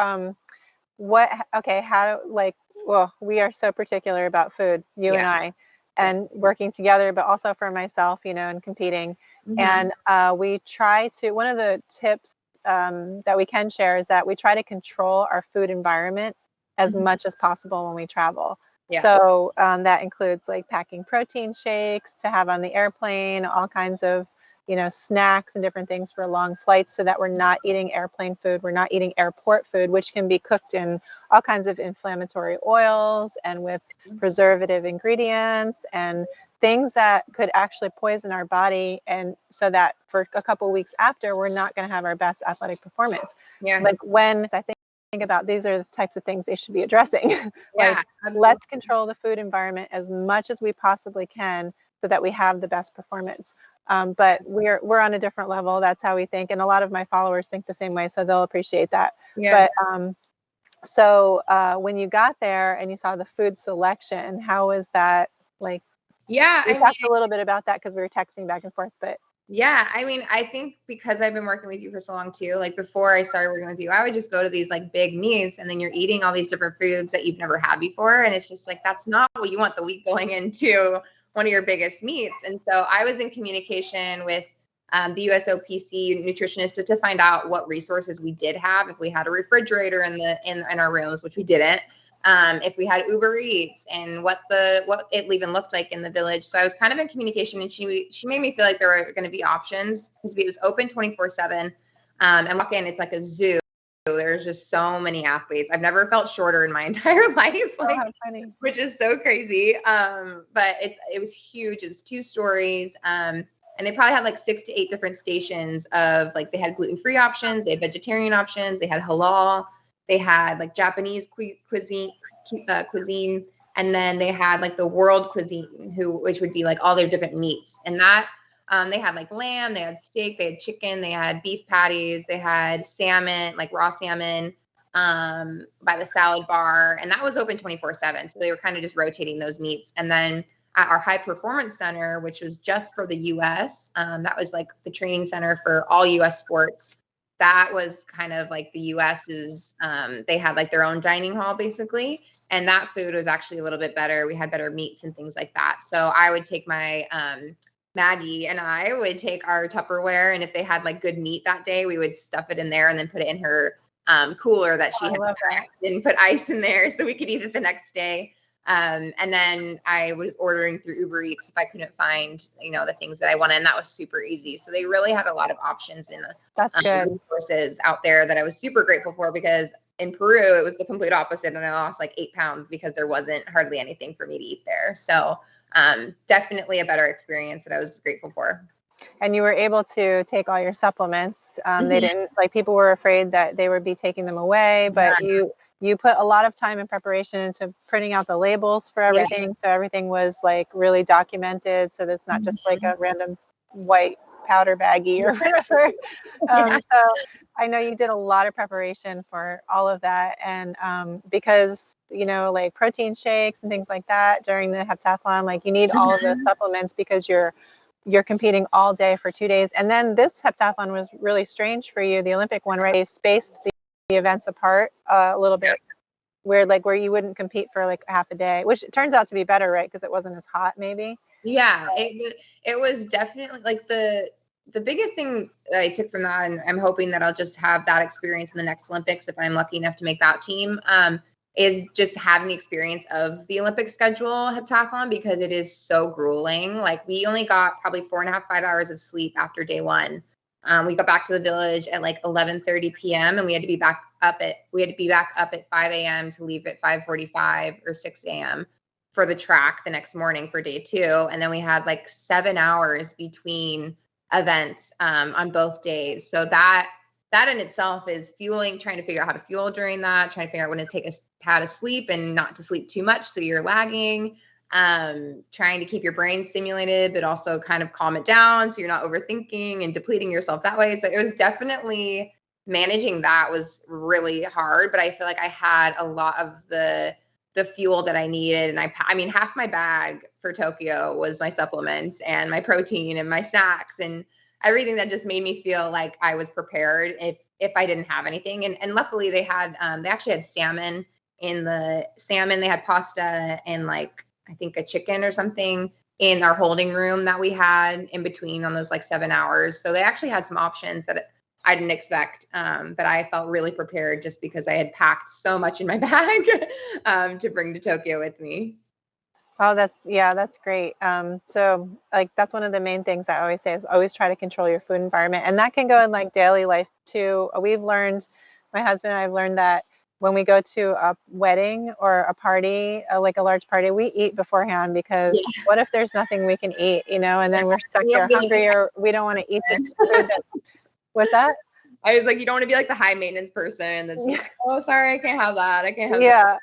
we are so particular about food, you and I, and working together, but also for myself, and competing. And we try to, one of the tips that we can share is that we try to control our food environment as much as possible when we travel. Yeah. So that includes like packing protein shakes to have on the airplane, all kinds of, snacks and different things for long flights, so that we're not eating airplane food. We're not eating airport food, which can be cooked in all kinds of inflammatory oils and with preservative ingredients and things that could actually poison our body. And so that for a couple of weeks after, we're not going to have our best athletic performance. Yeah. Like when I think about, these are the types of things they should be addressing. Let's control the food environment as much as we possibly can, so that we have the best performance. But we're on a different level. That's how we think. And a lot of my followers think the same way, so they'll appreciate that. Yeah. But so when you got there and you saw the food selection, how was that like? Yeah, we talked a little bit about that because we were texting back and forth, but yeah, I mean, I think because I've been working with you for so long too, like before I started working with you, I would just go to these like big meets, and then you're eating all these different foods that you've never had before. And it's just like, that's not what you want the week going into one of your biggest meets. And so I was in communication with the USOPC nutritionist to find out what resources we did have, if we had a refrigerator in our rooms, which we didn't. If we had Uber Eats, and what it even looked like in the village. So I was kind of in communication, and she made me feel like there were going to be options, because it was open 24/7. And walk in, it's like a zoo. There's just so many athletes. I've never felt shorter in my entire life, which is so crazy. But it was huge. It was 2 stories. And they probably had like 6 to 8 different stations of like, they had gluten-free options, they had vegetarian options, they had halal. They had like Japanese cuisine, and then they had like the world cuisine, which would be like all their different meats. And that they had like lamb, they had steak, they had chicken, they had beef patties, they had salmon, like raw salmon. by the salad bar, and that was open 24/7. So they were kind of just rotating those meets. And then at our high performance center, which was just for the US, that was like the training center for all US sports. That was kind of like the US's, they had like their own dining hall basically. And that food was actually a little bit better. We had better meats and things like that. So I would take my, Maggie and I would take our Tupperware, and if they had like good meat that day, we would stuff it in there and then put it in her cooler that she had and put ice in there so we could eat it the next day. And then I was ordering through Uber Eats if I couldn't find, the things that I wanted, and that was super easy. So they really had a lot of options and resources out there that I was super grateful for, because in Peru, it was the complete opposite. And I lost like 8 pounds because there wasn't hardly anything for me to eat there. So definitely a better experience that I was grateful for. And you were able to take all your supplements. They didn't, like, people were afraid that they would be taking them away, but you put a lot of time and preparation into printing out the labels for everything. So everything was like really documented. So that's not just like a random white powder baggie or whatever. So I know you did a lot of preparation for all of that. And because, like protein shakes and things like that during the heptathlon, like you need all of those supplements because you're competing all day for 2 days. And then this heptathlon was really strange for you, the Olympic one, right? They spaced the events apart a little bit, where you wouldn't compete for like half a day, which turns out to be better, right? Because it wasn't as hot, maybe. Yeah, it was definitely like the biggest thing that I took from that, and I'm hoping that I'll just have that experience in the next Olympics if I'm lucky enough to make that team, is just having the experience of the Olympic schedule heptathlon, because it is so grueling. Like we only got probably 4.5, 5 hours of sleep after day one. We got back to the village at like 11:30 p.m. and we had to be back up at 5 a.m. to leave at 5:45 or 6 a.m. for the track the next morning for day 2. And then we had like 7 hours between events on both days. So that in itself is fueling, trying to figure out how to fuel during that, trying to figure out when to take how to sleep and not to sleep too much so you're lagging, trying to keep your brain stimulated but also kind of calm it down so you're not overthinking and depleting yourself that way. So it was definitely, managing that was really hard, but I feel like I had a lot of the fuel that I needed. And I mean, half my bag for Tokyo was my supplements and my protein and my snacks and everything that just made me feel like I was prepared if I didn't have anything. And luckily they actually had salmon they had pasta and like, I think a chicken or something in our holding room that we had in between on those like 7 hours. So they actually had some options that I didn't expect, but I felt really prepared just because I had packed so much in my bag to bring to Tokyo with me. Oh, that's great. So like, that's one of the main things I always say is always try to control your food environment. And that can go in like daily life too. My husband and I've learned that when we go to a wedding or a party, like a large party, we eat beforehand because what if there's nothing we can eat, and then we're stuck here hungry or we don't want to eat the food what's that? I was like, you don't want to be like the high maintenance person that's just like, oh, sorry, I can't have that. I can't have that.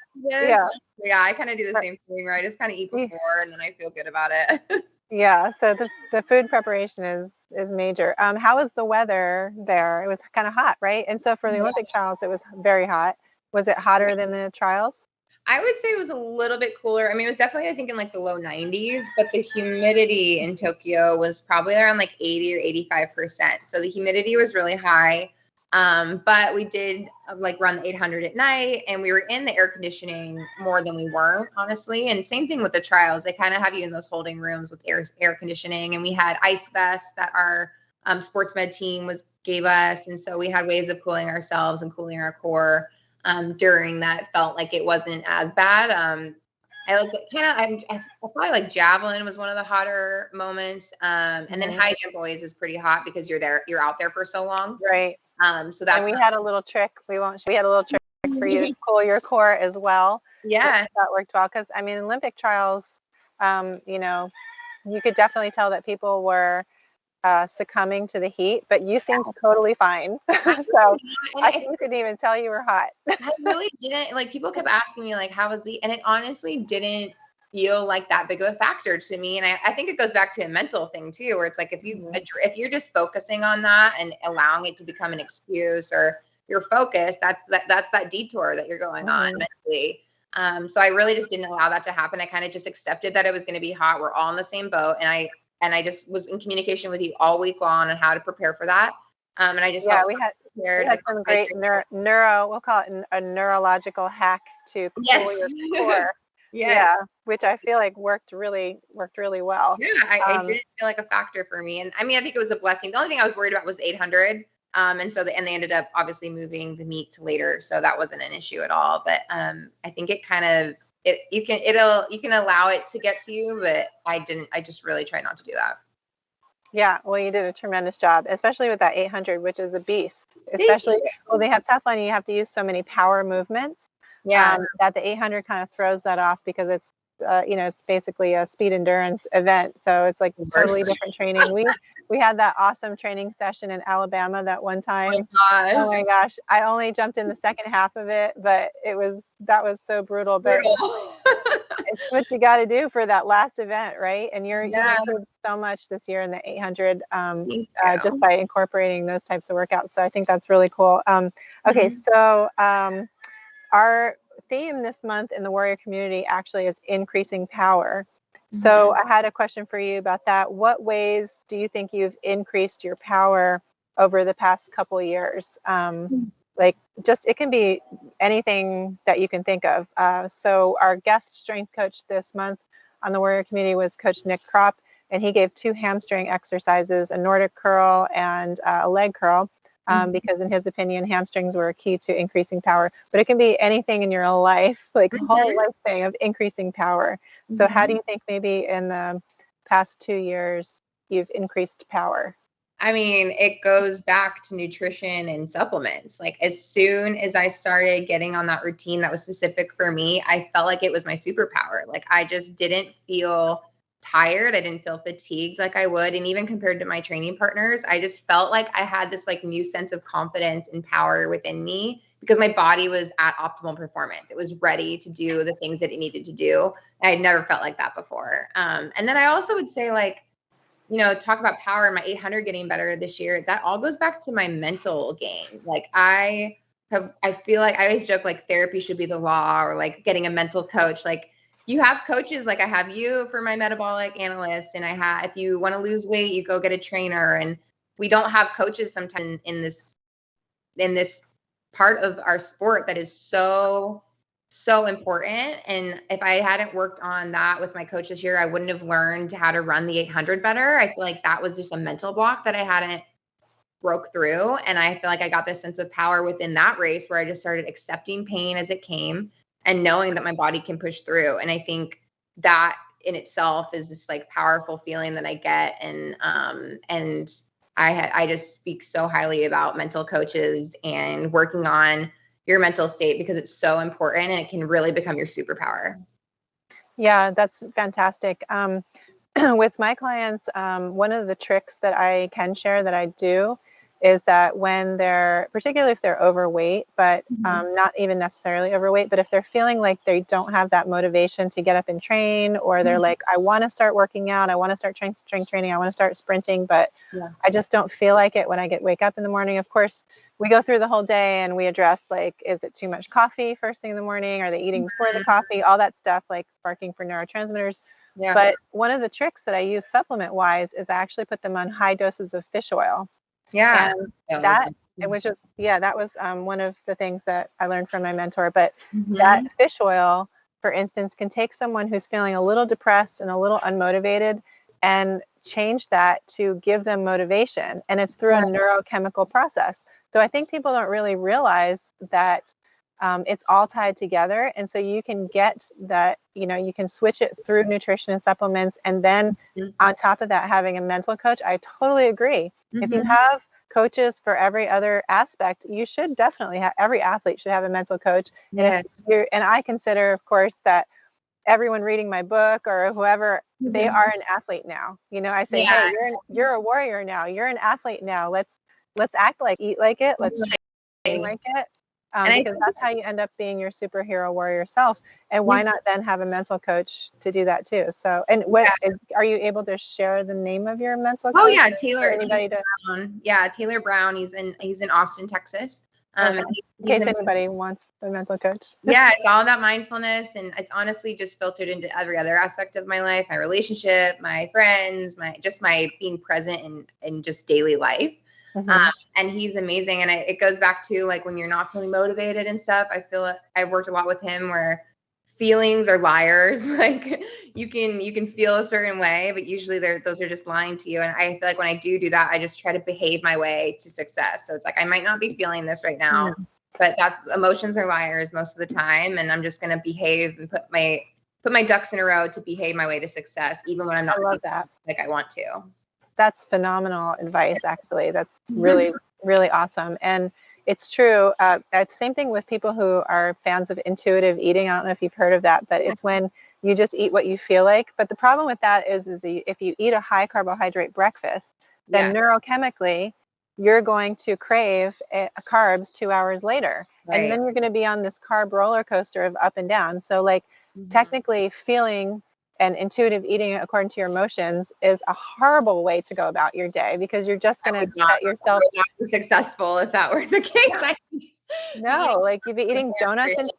Yeah, I kind of do the same thing where I just kind of eat before and then I feel good about it. Yeah, so the food preparation is major. How was the weather there? It was kind of hot, right? And so for the Olympic trials, it was very hot. Was it hotter than the trials? I would say it was a little bit cooler. I mean, it was definitely, I think, in like the low 90s, but the humidity in Tokyo was probably around like 80 or 85%. So the humidity was really high. But we did like run the 800 at night and we were in the air conditioning more than we weren't, honestly. And same thing with the trials. They kind of have you in those holding rooms with air conditioning. And we had ice vests that our sports med team gave us. And so we had ways of cooling ourselves and cooling our core. During that, felt like it wasn't as bad. I probably like javelin was one of the hotter moments. And then high jump always is pretty hot because you're out there for so long. Right. So that's, and we had a little trick. We had a little trick for you to cool your core as well. Yeah. That worked well. Cause I mean, Olympic trials, you could definitely tell that people were succumbing to the heat, but you seemed totally fine. So I couldn't even tell you were hot. I really didn't. Like people kept asking me like, how was and it honestly didn't feel like that big of a factor to me. And I think it goes back to a mental thing too, where it's like, if you're just focusing on that and allowing it to become an excuse or your focus, that's that detour that you're going on mentally. So I really just didn't allow that to happen. I kind of just accepted that it was going to be hot. We're all in the same boat. And I just was in communication with you all week long on how to prepare for that. And I just we had some great we'll call it a neurological hack to cool your core. Yeah, which I feel like worked really well. Yeah, I didn't feel like a factor for me. And I mean, I think it was a blessing. The only thing I was worried about was 800. And so they ended up obviously moving the meet to later. So that wasn't an issue at all. But I think it kind of, you can allow it to get to you, but I just really tried not to do that. Yeah, well, you did a tremendous job, especially with that 800, which is a beast. Especially, well, they have Heptathalon, you have to use so many power movements. Yeah. That the 800 kind of throws that off because it's, it's basically a speed endurance event. So it's like totally different training. We had that awesome training session in Alabama that one time. Oh my gosh. I only jumped in the second half of it, but that was so brutal. But it's what you got to do for that last event, right? And you improved so much this year in the 800 just by incorporating those types of workouts. So I think that's really cool. Okay, so our theme this month in the warrior community actually is increasing power. So I had a question for you about that. What ways do you think you've increased your power over the past couple years? Like just, it can be anything that you can think of. So our guest strength coach this month on the warrior community was Coach Nick Kropp, and he gave 2 hamstring exercises, a Nordic curl and a leg curl. Because in his opinion, hamstrings were a key to increasing power. But it can be anything in your life, like a whole life thing of increasing power. So how do you think maybe in the past 2 years you've increased power? I mean, it goes back to nutrition and supplements. Like as soon as I started getting on that routine that was specific for me, I felt like it was my superpower. Like I just didn't feel tired. I didn't feel fatigued like I would. And even compared to my training partners, I just felt like I had this like new sense of confidence and power within me because my body was at optimal performance. It was ready to do the things that it needed to do. I had never felt like that before. And then I also would say like, talk about power and my 800 getting better this year. That all goes back to my mental game. Like I feel like I always joke like therapy should be the law or like getting a mental coach. Like you have coaches, like I have you for my metabolic analyst, and if you want to lose weight, you go get a trainer. And we don't have coaches sometimes in this part of our sport that is so important. And if I hadn't worked on that with my coach this year, I wouldn't have learned how to run the 800 better. I feel like that was just a mental block that I hadn't broke through. And I feel like I got this sense of power within that race where I just started accepting pain as it came and knowing that my body can push through. And I think that in itself is this like powerful feeling that I get. And I just speak so highly about mental coaches and working on your mental state because it's so important and it can really become your superpower. Yeah, that's fantastic. With my clients, one of the tricks that I can share that I do is that when particularly if they're overweight, but not even necessarily overweight, but if they're feeling like they don't have that motivation to get up and train, or they're like, I want to start working out, I want to start strength training, I want to start sprinting, but I just don't feel like it when I wake up in the morning. Of course, we go through the whole day and we address like, is it too much coffee first thing in the morning? Are they eating before the coffee? All that stuff, like sparking for neurotransmitters. Yeah. But one of the tricks that I use supplement wise is I actually put them on high doses of fish oil. Yeah. And that was one of the things that I learned from my mentor. But that fish oil, for instance, can take someone who's feeling a little depressed and a little unmotivated and change that to give them motivation. And it's through a neurochemical process. So I think people don't really realize that it's all tied together. And so you can get that, you can switch it through nutrition and supplements. And then on top of that, having a mental coach, I totally agree. If you have coaches for every other aspect, you should definitely every athlete should have a mental coach. And, and I consider, of course, that everyone reading my book or whoever, they are an athlete now. I say, hey, you're a warrior now. You're an athlete now. Let's act like, eat like it. Let's train like it. Because that's how you end up being your superhero warrior self. And why not then have a mental coach to do that too? So, and are you able to share the name of your mental coach? Oh yeah, Taylor Brown. Yeah, Taylor Brown. He's in Austin, Texas. Okay. In case anybody wants a mental coach. Yeah, it's all about mindfulness, and it's honestly just filtered into every other aspect of my life, my relationship, my friends, my being present in just daily life. And he's amazing. And it goes back to like when you're not feeling motivated and stuff. I feel like I've worked a lot with him where feelings are liars. Like you can feel a certain way, but usually those are just lying to you. And I feel like when I do that, I just try to behave my way to success. So it's like, I might not be feeling this right now, but emotions are liars most of the time. And I'm just going to behave and put my ducks in a row to behave my way to success, even when I'm not like I want to. That's phenomenal advice, actually. That's really, really awesome. And it's true. Same thing with people who are fans of intuitive eating. I don't know if you've heard of that, but it's when you just eat what you feel like. But the problem with that is if you eat a high carbohydrate breakfast, then neurochemically, you're going to crave carbs 2 hours later. Right. And then you're going to be on this carb roller coaster of up and down. So like technically feeling and intuitive eating according to your emotions is a horrible way to go about your day, because you're just going to set yourself. I would not be successful if that were the case. No, like you'd be eating donuts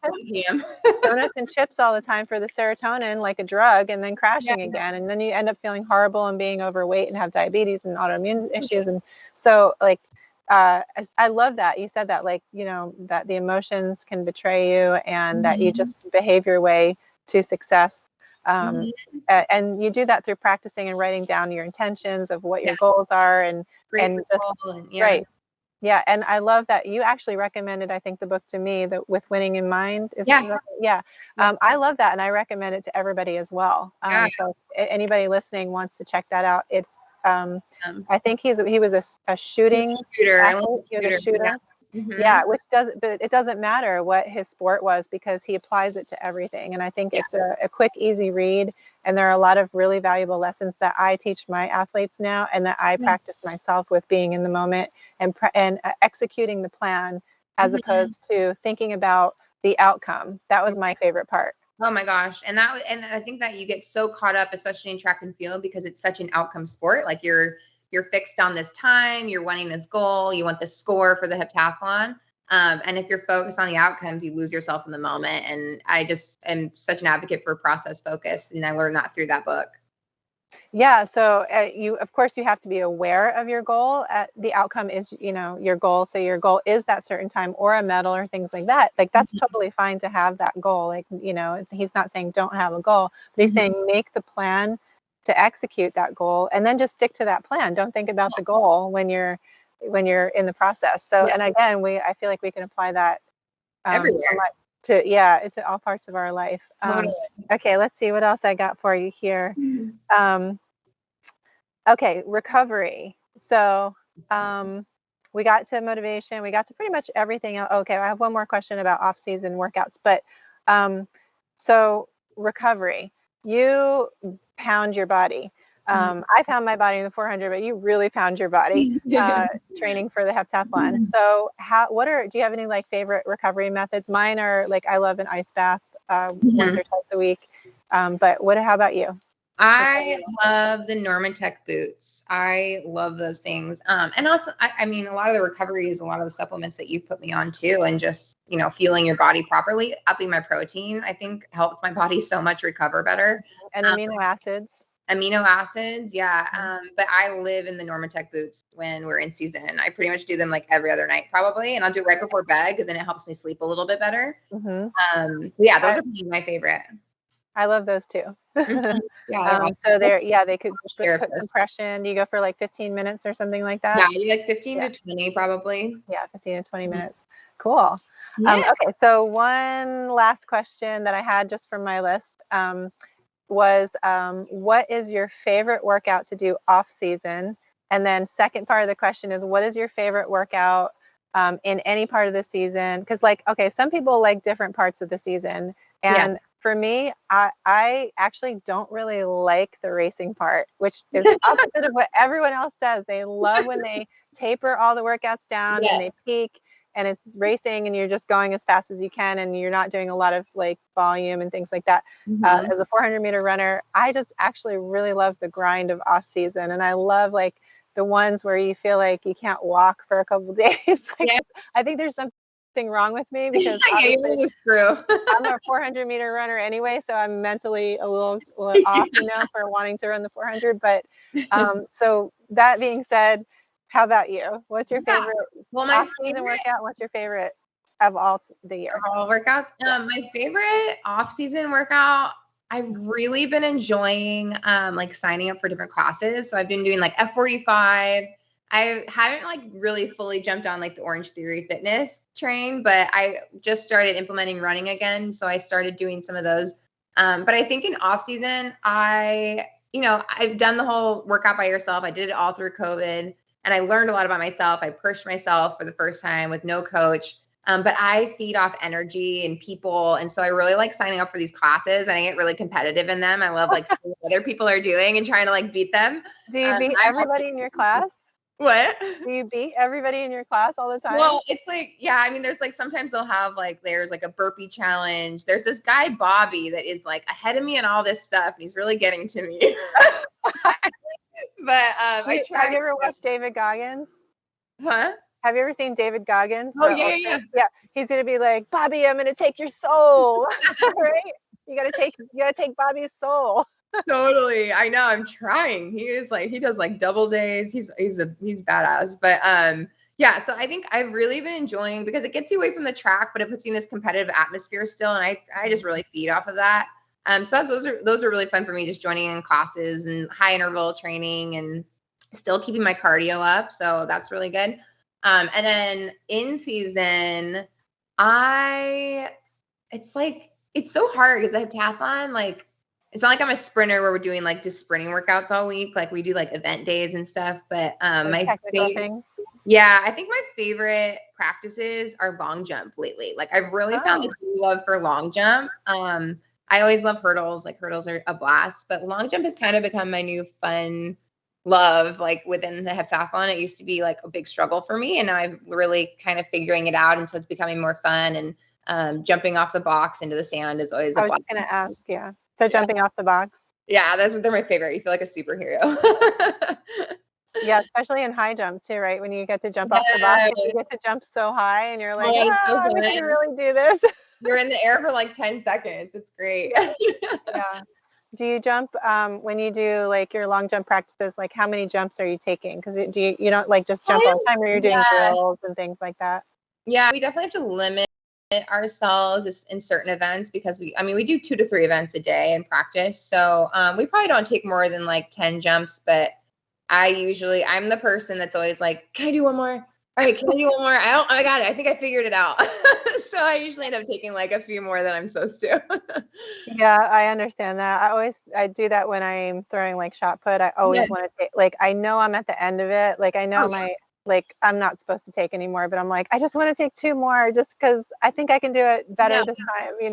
and chips all the time for the serotonin, like a drug, and then crashing again. And then you end up feeling horrible and being overweight and have diabetes and autoimmune issues. And so like, I love that you said that, like, you know, that the emotions can betray you and that you just behave your way to success. And you do that through practicing and writing down your intentions of what your goals are and right. Yeah. And I love that you actually recommended, I think, the book to me, that With Winning in Mind. I love that. And I recommend it to everybody as well. So if anybody listening wants to check that out, it's, I think he was a shooter. Yeah, but it doesn't matter what his sport was, because he applies it to everything. And I think it's a quick, easy read. And there are a lot of really valuable lessons that I teach my athletes now, and that I practice myself with being in the moment and executing the plan, as opposed to thinking about the outcome. That was my favorite part. Oh my gosh. And I think that you get so caught up, especially in track and field, because it's such an outcome sport. Like you're fixed on this time, you're wanting this goal, you want this score for the heptathlon. And if you're focused on the outcomes, you lose yourself in the moment. And I just am such an advocate for process focused. And I learned that through that book. Yeah. So of course, you have to be aware of your goal. The outcome is, you know, your goal. So your goal is that certain time or a medal or things like that. Like that's totally fine to have that goal. Like, you know, he's not saying don't have a goal, but he's saying make the plan to execute that goal, and then just stick to that plan. Don't think about the goal when you're in the process. So, and again, I feel like we can apply that everywhere to all parts of our life. Okay, let's see what else I got for you here. Okay, recovery. So we got to motivation, we got to pretty much everything else. Okay, I have one more question about off-season workouts, but so recovery. You pound your body. I pound my body in the 400, but you really pound your body training for the heptathlon. So do you have any like favorite recovery methods? Mine are like, I love an ice bath once or twice a week. But how about you? I love the Normatec boots. I love those things. And also, I mean, a lot of the recovery is a lot of the supplements that you put me on too. And just, you know, fueling your body properly, upping my protein, I think helped my body so much recover better. And amino acids. Yeah. But I live in the Normatec boots when we're in season. I pretty much do them like every other night probably. And I'll do it right before bed, because then it helps me sleep a little bit better. Those are my favorite. I love those too. So they could put compression. Do you go for like 15 minutes or something like that? Yeah, you like 15 to 20 probably. Yeah, 15 to 20 minutes. Cool. Okay, so one last question that I had just from my list was what is your favorite workout to do off season? And then second part of the question is, what is your favorite workout in any part of the season? Because like, okay, some people like different parts of the season. And for me, I actually don't really like the racing part, which is opposite of what everyone else says. They love when they taper all the workouts down and they peak and it's racing and you're just going as fast as you can and you're not doing a lot of like volume and things like that. As a 400-meter runner, I just actually really love the grind of off season. And I love like the ones where you feel like you can't walk for a couple of days. I think there's something something wrong with me because Yeah, you lose through. I'm a 400-meter runner anyway, so I'm mentally a little off, for wanting to run the 400. But so that being said, how about you? What's your favorite off-season workout? What's your favorite of all the year? All workouts. My favorite off-season workout, I've really been enjoying like signing up for different classes. So I've been doing like F45. I haven't like really fully jumped on like the Orange Theory fitness train, but I just started implementing running again. So I started doing some of those. But I think in off season, I've done the whole workout by yourself. I did it all through COVID and I learned a lot about myself. I pushed myself for the first time with no coach. But I feed off energy and people. And so I really like signing up for these classes and I get really competitive in them. I love like seeing what other people are doing and trying to like beat them. Do you beat everybody in your class? What? Do you beat everybody in your class all the time? Well, it's like, yeah, I mean, there's like, sometimes they'll have like, there's like a burpee challenge. There's this guy, Bobby, that is like ahead of me and all this stuff. And he's really getting to me. But have you ever watched David Goggins? Huh? Have you ever seen David Goggins? Oh, yeah. He's gonna be like, Bobby, I'm gonna take your soul. Right? You gotta take Bobby's soul. Totally. I know. I'm trying. He does like double days. He's badass. But yeah, so I think I've really been enjoying because it gets you away from the track, but it puts you in this competitive atmosphere still. And I just really feed off of that. So those are really fun for me, just joining in classes and high interval training and still keeping my cardio up. So that's really good. And then in season, it's so hard because the heptathlon, like, it's not like I'm a sprinter where we're doing like just sprinting workouts all week. Like we do like event days and stuff, but I think my favorite practices are long jump lately. Like I've really found this love for long jump. I always love hurdles. Like hurdles are a blast, but long jump has kind of become my new fun love. Like within the heptathlon, it used to be like a big struggle for me, and now I'm really kind of figuring it out, and so it's becoming more fun. And jumping off the box into the sand is always. I was just gonna ask, yeah. So jumping off the box. Yeah, they're my favorite. You feel like a superhero. Yeah, especially in high jump too, right? When you get to jump off the box, you get to jump so high, and you're like, I can really do this. You're in the air for like 10 seconds. It's great. Yeah. Do you jump when you do like your long jump practices? Like, how many jumps are you taking? Because you don't like just jump all the time, or you're doing drills and things like that? Yeah, we definitely have to limit ourselves in certain events because we do 2 to 3 events a day in practice. So we probably don't take more than like 10 jumps, but I'm the person that's always like, can I do one more? All right, can I do one more? I got it. I think I figured it out. So I usually end up taking like a few more than I'm supposed to. Yeah, I understand that. I do that when I'm throwing like shot put. I always want to take, like, I know I'm at the end of it. Like I know I'm not supposed to take any more, but I'm like, I just want to take 2 more just because I think I can do it better this time, And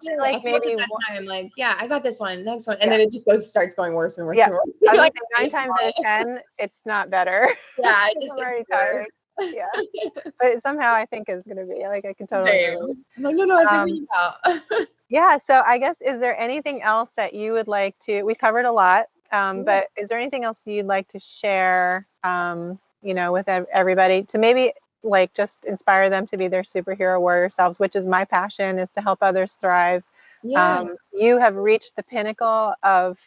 you're like, maybe one time, like, I got this one, next one, and then it just starts going worse and worse. Yeah, I like 9 times out of 10, it's not better. Yeah, it just I'm already tired. Yeah, but somehow I think it's gonna be like I can totally. Same. No, I figured it out. Yeah. So I guess, is there anything else that you would like to? We covered a lot, but is there anything else you'd like to share? With everybody to maybe like just inspire them to be their superhero warrior selves, which is my passion, is to help others thrive. Yeah. You have reached the pinnacle of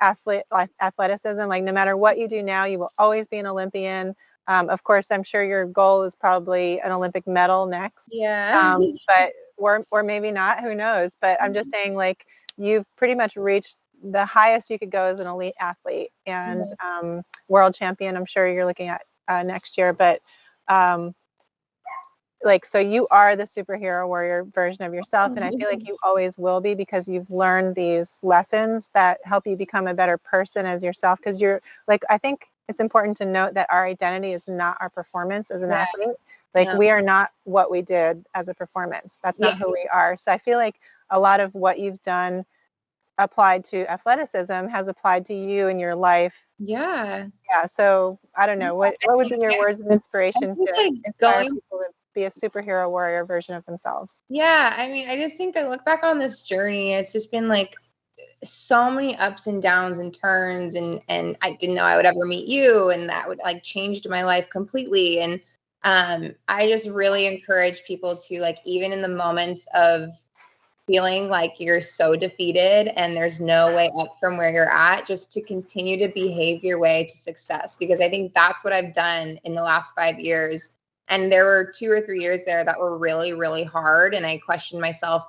athleticism. Like no matter what you do now, you will always be an Olympian. Of course, I'm sure your goal is probably an Olympic medal next. Yeah. But or maybe not, who knows? But I'm just saying, like, you've pretty much reached the highest you could go as an elite athlete and world champion. I'm sure you're looking at next year, but so you are the superhero warrior version of yourself. And I feel like you always will be, because you've learned these lessons that help you become a better person as yourself. Because you're like, I think it's important to note that our identity is not our performance as an athlete. Like we are not what we did as a performance. That's not who we are. So I feel like a lot of what you've done applied to athleticism has applied to you in your life. Yeah. So I don't know, what would be your words of inspiration to inspire people to be a superhero warrior version of themselves? Yeah, I mean, I just think I look back on this journey, it's just been like so many ups and downs and turns, and I didn't know I would ever meet you, and that would like changed my life completely. And I just really encourage people to, like, even in the moments of feeling like you're so defeated and there's no way up from where you're at, just to continue to behave your way to success. Because I think that's what I've done in the last 5 years. And there were 2 or 3 years there that were really, really hard. And I questioned myself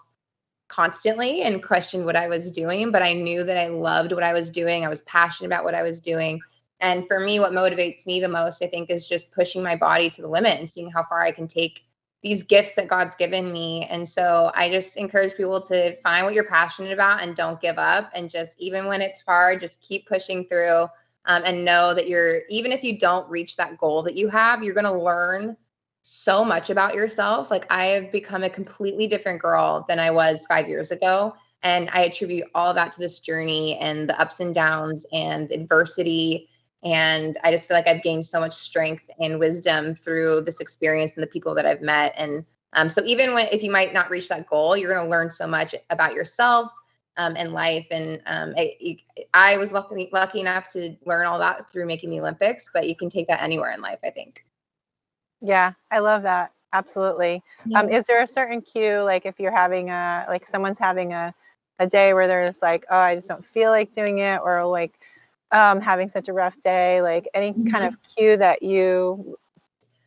constantly and questioned what I was doing, but I knew that I loved what I was doing. I was passionate about what I was doing. And for me, what motivates me the most, I think, is just pushing my body to the limit and seeing how far I can take these gifts that God's given me. And so I just encourage people to find what you're passionate about and don't give up. And just, even when it's hard, just keep pushing through, and know that even if you don't reach that goal that you have, you're going to learn so much about yourself. Like, I have become a completely different girl than I was 5 years ago. And I attribute all that to this journey and the ups and downs and adversity. And I just feel like I've gained so much strength and wisdom through this experience and the people that I've met. And so even if you might not reach that goal, you're going to learn so much about yourself, and life. And I was lucky enough to learn all that through making the Olympics, but you can take that anywhere in life, I think. Yeah, I love that. Absolutely. Yeah. Is there a certain cue, like if you're having like someone's having a day where they're just like, oh, I just don't feel like doing it, or like having such a rough day, like any kind of cue that you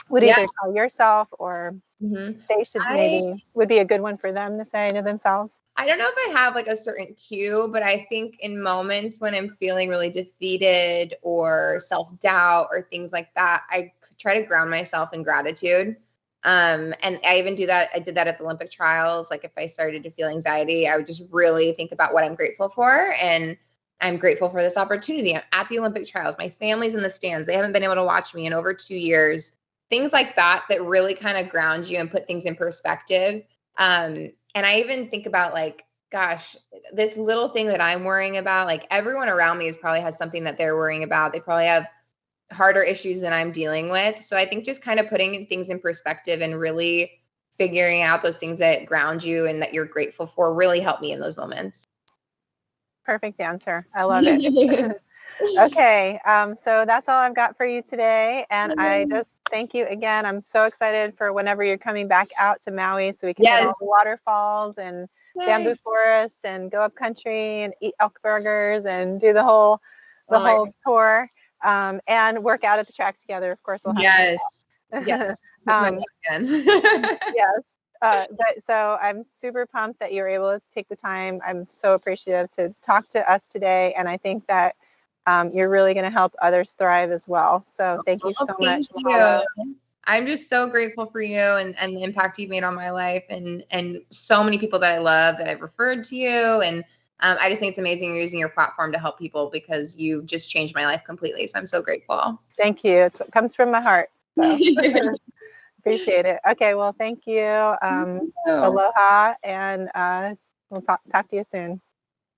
would either tell yourself or they should maybe would be a good one for them to say to themselves? I don't know if I have like a certain cue, but I think in moments when I'm feeling really defeated or self-doubt or things like that, I try to ground myself in gratitude. And I even do that. I did that at the Olympic trials. Like, if I started to feel anxiety, I would just really think about what I'm grateful for. And I'm grateful for this opportunity. I'm at the Olympic trials. My family's in the stands. They haven't been able to watch me in over 2 years. Things like that really kind of ground you and put things in perspective. And I even think about, like, gosh, this little thing that I'm worrying about, like, everyone around me probably has something that they're worrying about. They probably have harder issues than I'm dealing with. So I think just kind of putting things in perspective and really figuring out those things that ground you and that you're grateful for really help me in those moments. Perfect answer. I love it. Okay. So that's all I've got for you today. And I just thank you again. I'm so excited for whenever you're coming back out to Maui so we can hit all the waterfalls and bamboo forests and go up country and eat elk burgers and do the whole tour, and work out at the track together. Of course, we'll have yes. Yes. But so I'm super pumped that you were able to take the time. I'm so appreciative to talk to us today. And I think that you're really going to help others thrive as well. So thank you so much. I'm just so grateful for you and the impact you've made on my life, and so many people that I love that I've referred to you. And I just think it's amazing you're using your platform to help people, because you've just changed my life completely. So I'm so grateful. Thank you. It comes from my heart. So. Appreciate it. Okay. Well, thank you. Aloha, and we'll talk to you soon.